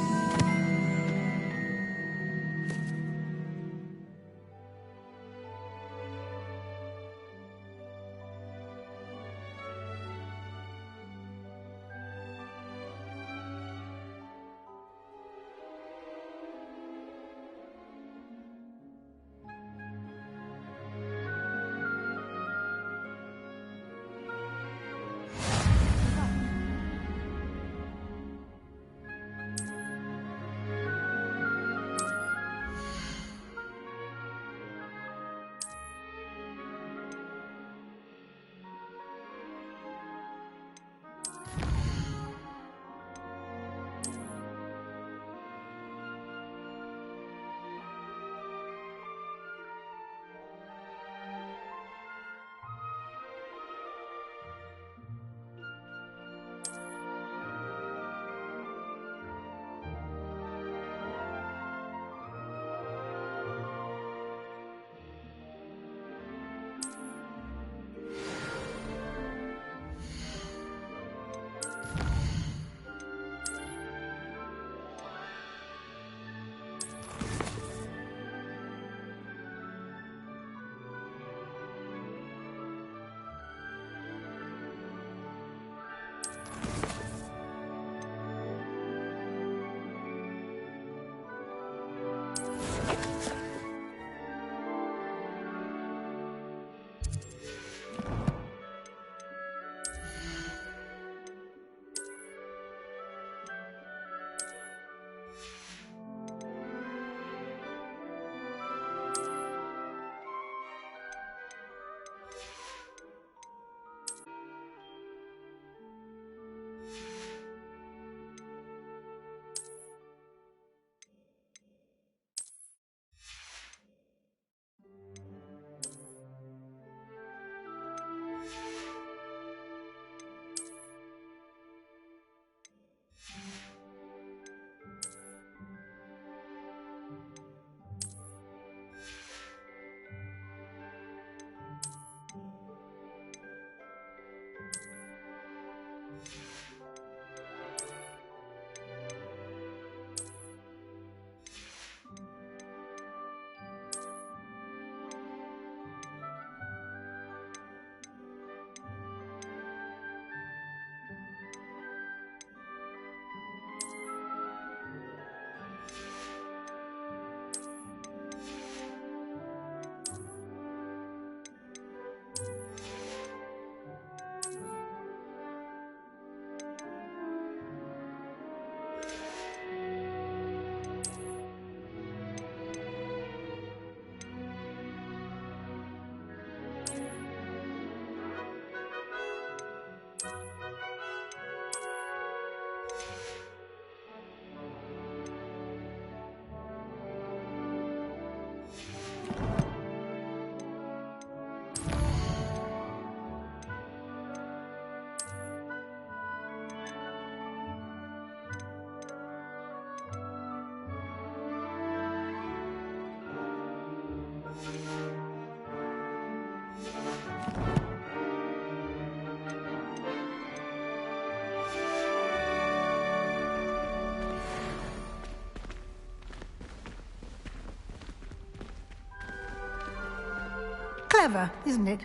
Clever, isn't it?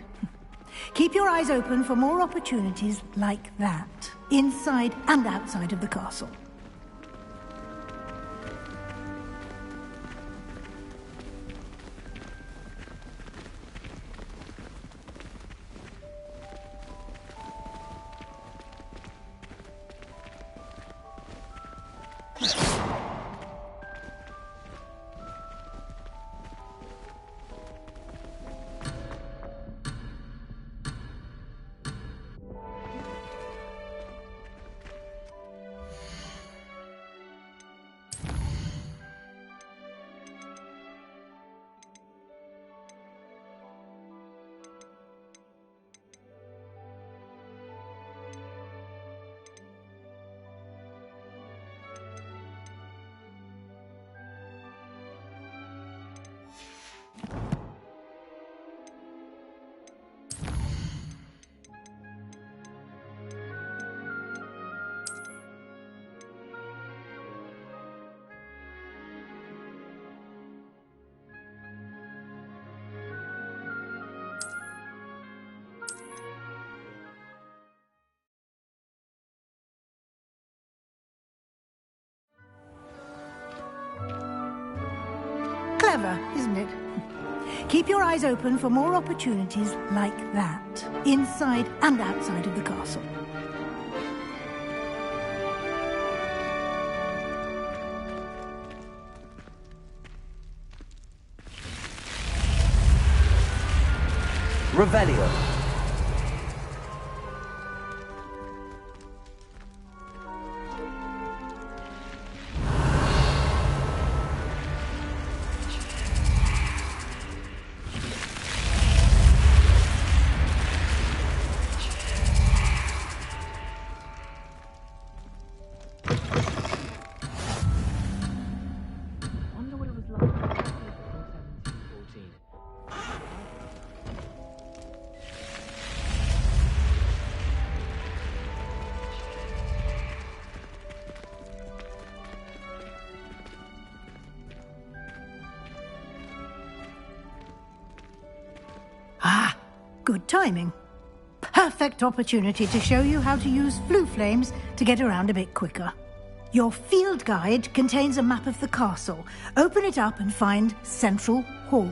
Keep your eyes open for more opportunities like that, inside and outside of the castle. Clever, isn't it? Keep your eyes open for more opportunities like that, inside and outside of the castle. Revelio. Ah, good timing. Perfect opportunity to show you how to use flue flames to get around a bit quicker. Your field guide contains a map of the castle. Open it up and find Central Hall.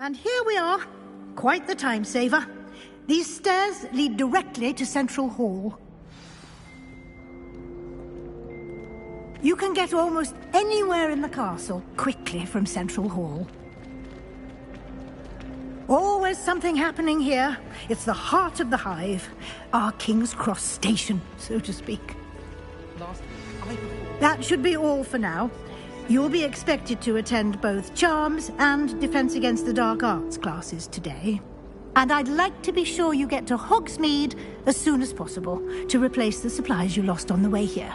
And here we are. Quite the time saver. These stairs lead directly to Central Hall. You can get almost anywhere in the castle quickly from Central Hall. Always something happening here. It's the heart of the hive. Our King's Cross station, so to speak. That should be all for now. You'll be expected to attend both Charms and Defense Against the Dark Arts classes today. And I'd like to be sure you get to Hogsmeade as soon as possible to replace the supplies you lost on the way here.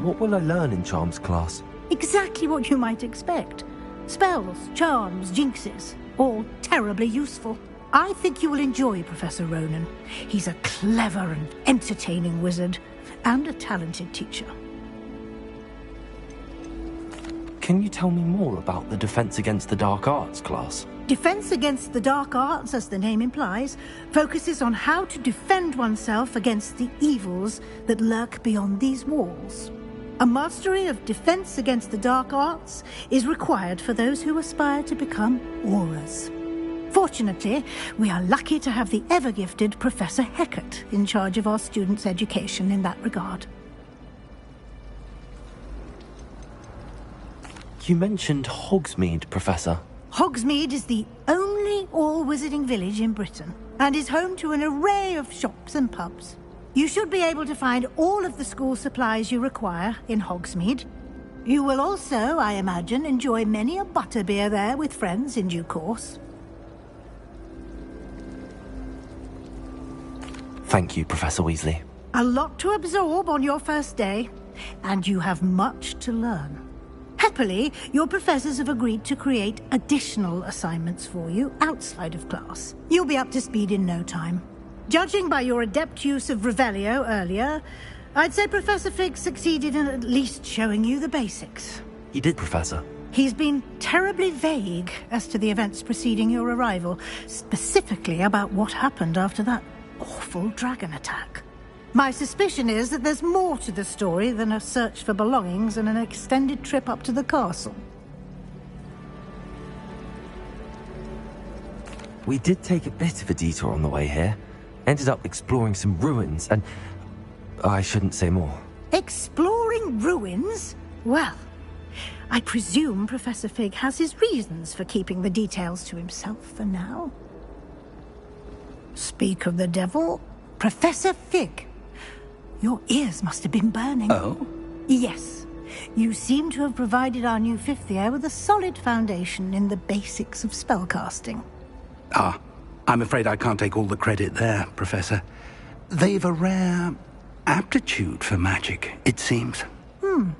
What will I learn in Charms class? Exactly what you might expect. Spells, charms, jinxes, all terribly useful. I think you will enjoy Professor Ronan. He's a clever and entertaining wizard, and a talented teacher. Can you tell me more about the Defense Against the Dark Arts class? Defense Against the Dark Arts, as the name implies, focuses on how to defend oneself against the evils that lurk beyond these walls. A mastery of Defense Against the Dark Arts is required for those who aspire to become Auras. Fortunately, we are lucky to have the ever-gifted Professor Hecat in charge of our students' education in that regard. You mentioned Hogsmeade, Professor. Hogsmeade is the only all-wizarding village in Britain, and is home to an array of shops and pubs. You should be able to find all of the school supplies you require in Hogsmeade. You will also, I imagine, enjoy many a butterbeer there with friends in due course. Thank you, Professor Weasley. A lot to absorb on your first day, and you have much to learn. Happily, your professors have agreed to create additional assignments for you outside of class. You'll be up to speed in no time. Judging by your adept use of Revelio earlier, I'd say Professor Fig succeeded in at least showing you the basics. He did, Professor. He's been terribly vague as to the events preceding your arrival, specifically about what happened after that awful dragon attack. My suspicion is that there's more to the story than a search for belongings and an extended trip up to the castle. We did take a bit of a detour on the way here. Ended up exploring some ruins and... I shouldn't say more. Exploring ruins? Well, I presume Professor Fig has his reasons for keeping the details to himself for now. Speak of the devil, Professor Fig. Your ears must have been burning. Oh? Yes. You seem to have provided our new fifth year with a solid foundation in the basics of spellcasting. Ah, I'm afraid I can't take all the credit there, Professor. They've a rare aptitude for magic, it seems. Well,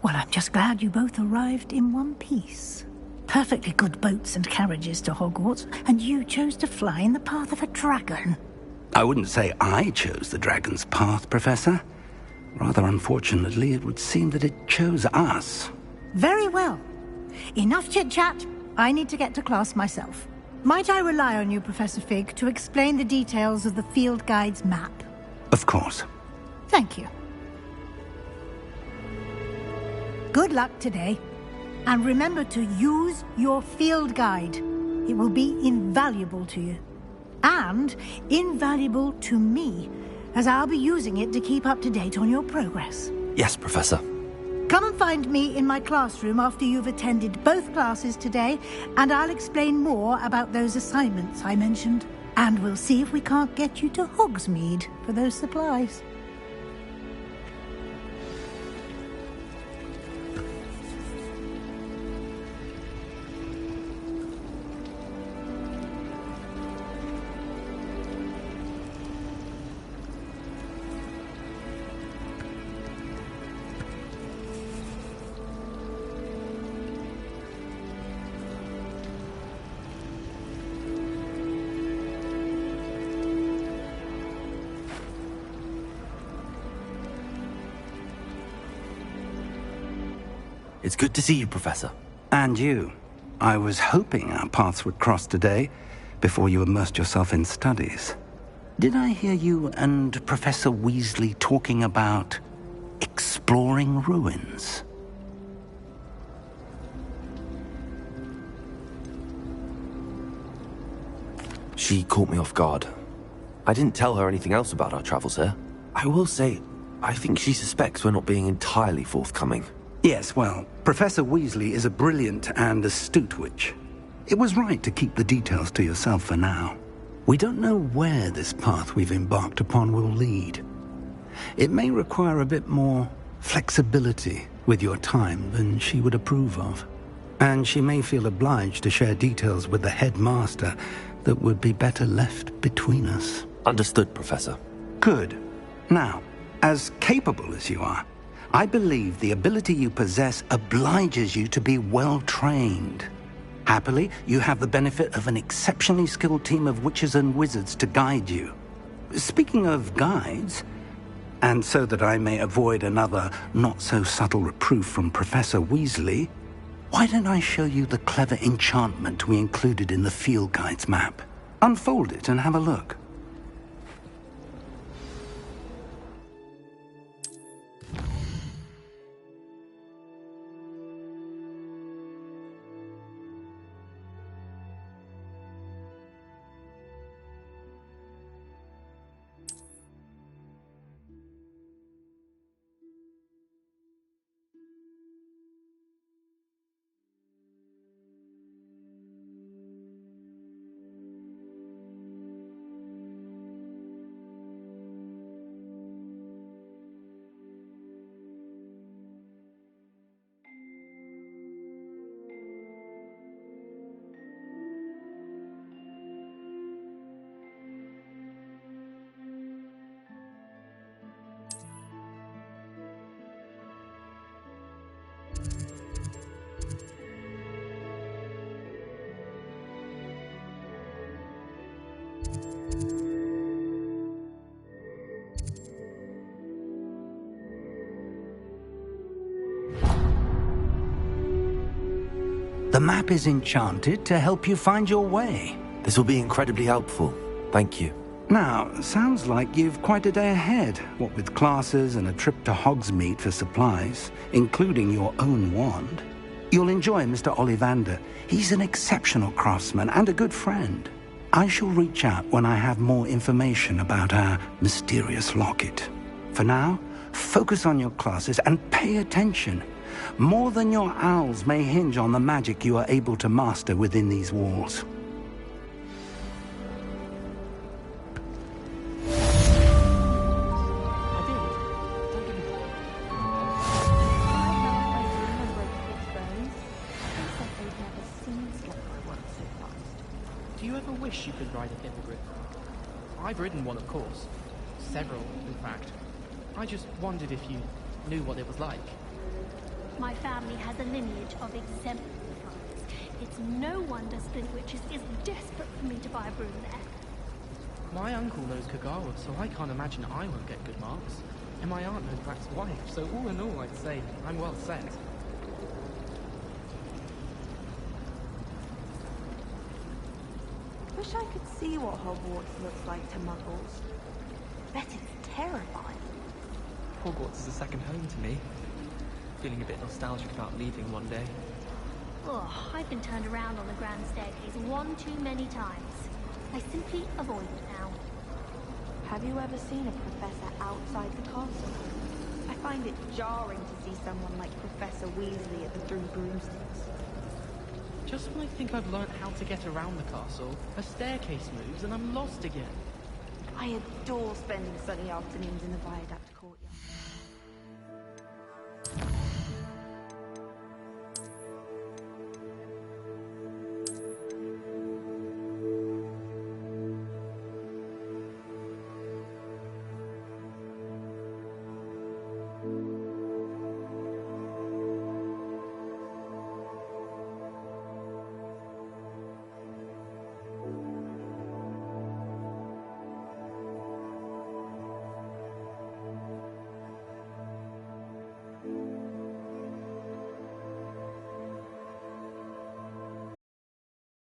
I'm just glad you both arrived in one piece. Perfectly good boats and carriages to Hogwarts, and you chose to fly in the path of a dragon. I wouldn't say I chose the dragon's path, Professor. Rather unfortunately, it would seem that it chose us. Very well. Enough chit-chat. I need to get to class myself. Might I rely on you, Professor Fig, to explain the details of the field guide's map? Of course. Thank you. Good luck today. And remember to use your field guide. It will be invaluable to you. And invaluable to me, as I'll be using it to keep up to date on your progress. Yes, Professor. Come and find me in my classroom after you've attended both classes today, and I'll explain more about those assignments I mentioned. And we'll see if we can't get you to Hogsmeade for those supplies. It's good to see you, Professor. And you. I was hoping our paths would cross today, before you immersed yourself in studies. Did I hear you and Professor Weasley talking about exploring ruins? She caught me off guard. I didn't tell her anything else about our travels here. I will say, I think she suspects we're not being entirely forthcoming. Yes, well, Professor Weasley is a brilliant and astute witch. It was right to keep the details to yourself for now. We don't know where this path we've embarked upon will lead. It may require a bit more flexibility with your time than she would approve of. And she may feel obliged to share details with the headmaster that would be better left between us. Understood, Professor. Good. Now, as capable as you are, I believe the ability you possess obliges you to be well trained. Happily, you have the benefit of an exceptionally skilled team of witches and wizards to guide you. Speaking of guides, and so that I may avoid another not-so-subtle reproof from Professor Weasley, why don't I show you the clever enchantment we included in the field guide's map? Unfold it and have a look. The map is enchanted to help you find your way. This will be incredibly helpful. Thank you. Now, sounds like you've quite a day ahead, what with classes and a trip to Hogsmeade for supplies, including your own wand. You'll enjoy Mr. Ollivander. He's an exceptional craftsman and a good friend. I shall reach out when I have more information about our mysterious locket. For now, focus on your classes and pay attention. More than your owls may hinge on the magic you are able to master within these walls. Do you ever wish you could ride a hippogriff? I've ridden one, of course. Several, in fact. I just wondered if you knew what it was like. My family has a lineage of exemplary kinds. It's no wonder Splintwitches is desperate for me to buy a broom there. My uncle knows Kagawa, so I can't imagine I won't get good marks. And my aunt knows Black's wife, so all in all, I'd say I'm well set. Wish I could see what Hogwarts looks like to muggles. Bet it's terrifying. Hogwarts is a second home to me. Feeling a bit nostalgic about leaving one day. Oh, I've been turned around on the grand staircase one too many times. I simply avoid it now. Have you ever seen a professor outside the castle? I find it jarring to see someone like Professor Weasley at the Three Broomsticks. Just when I think I've learned how to get around the castle, a staircase moves and I'm lost again. I adore spending sunny afternoons in the viaduct.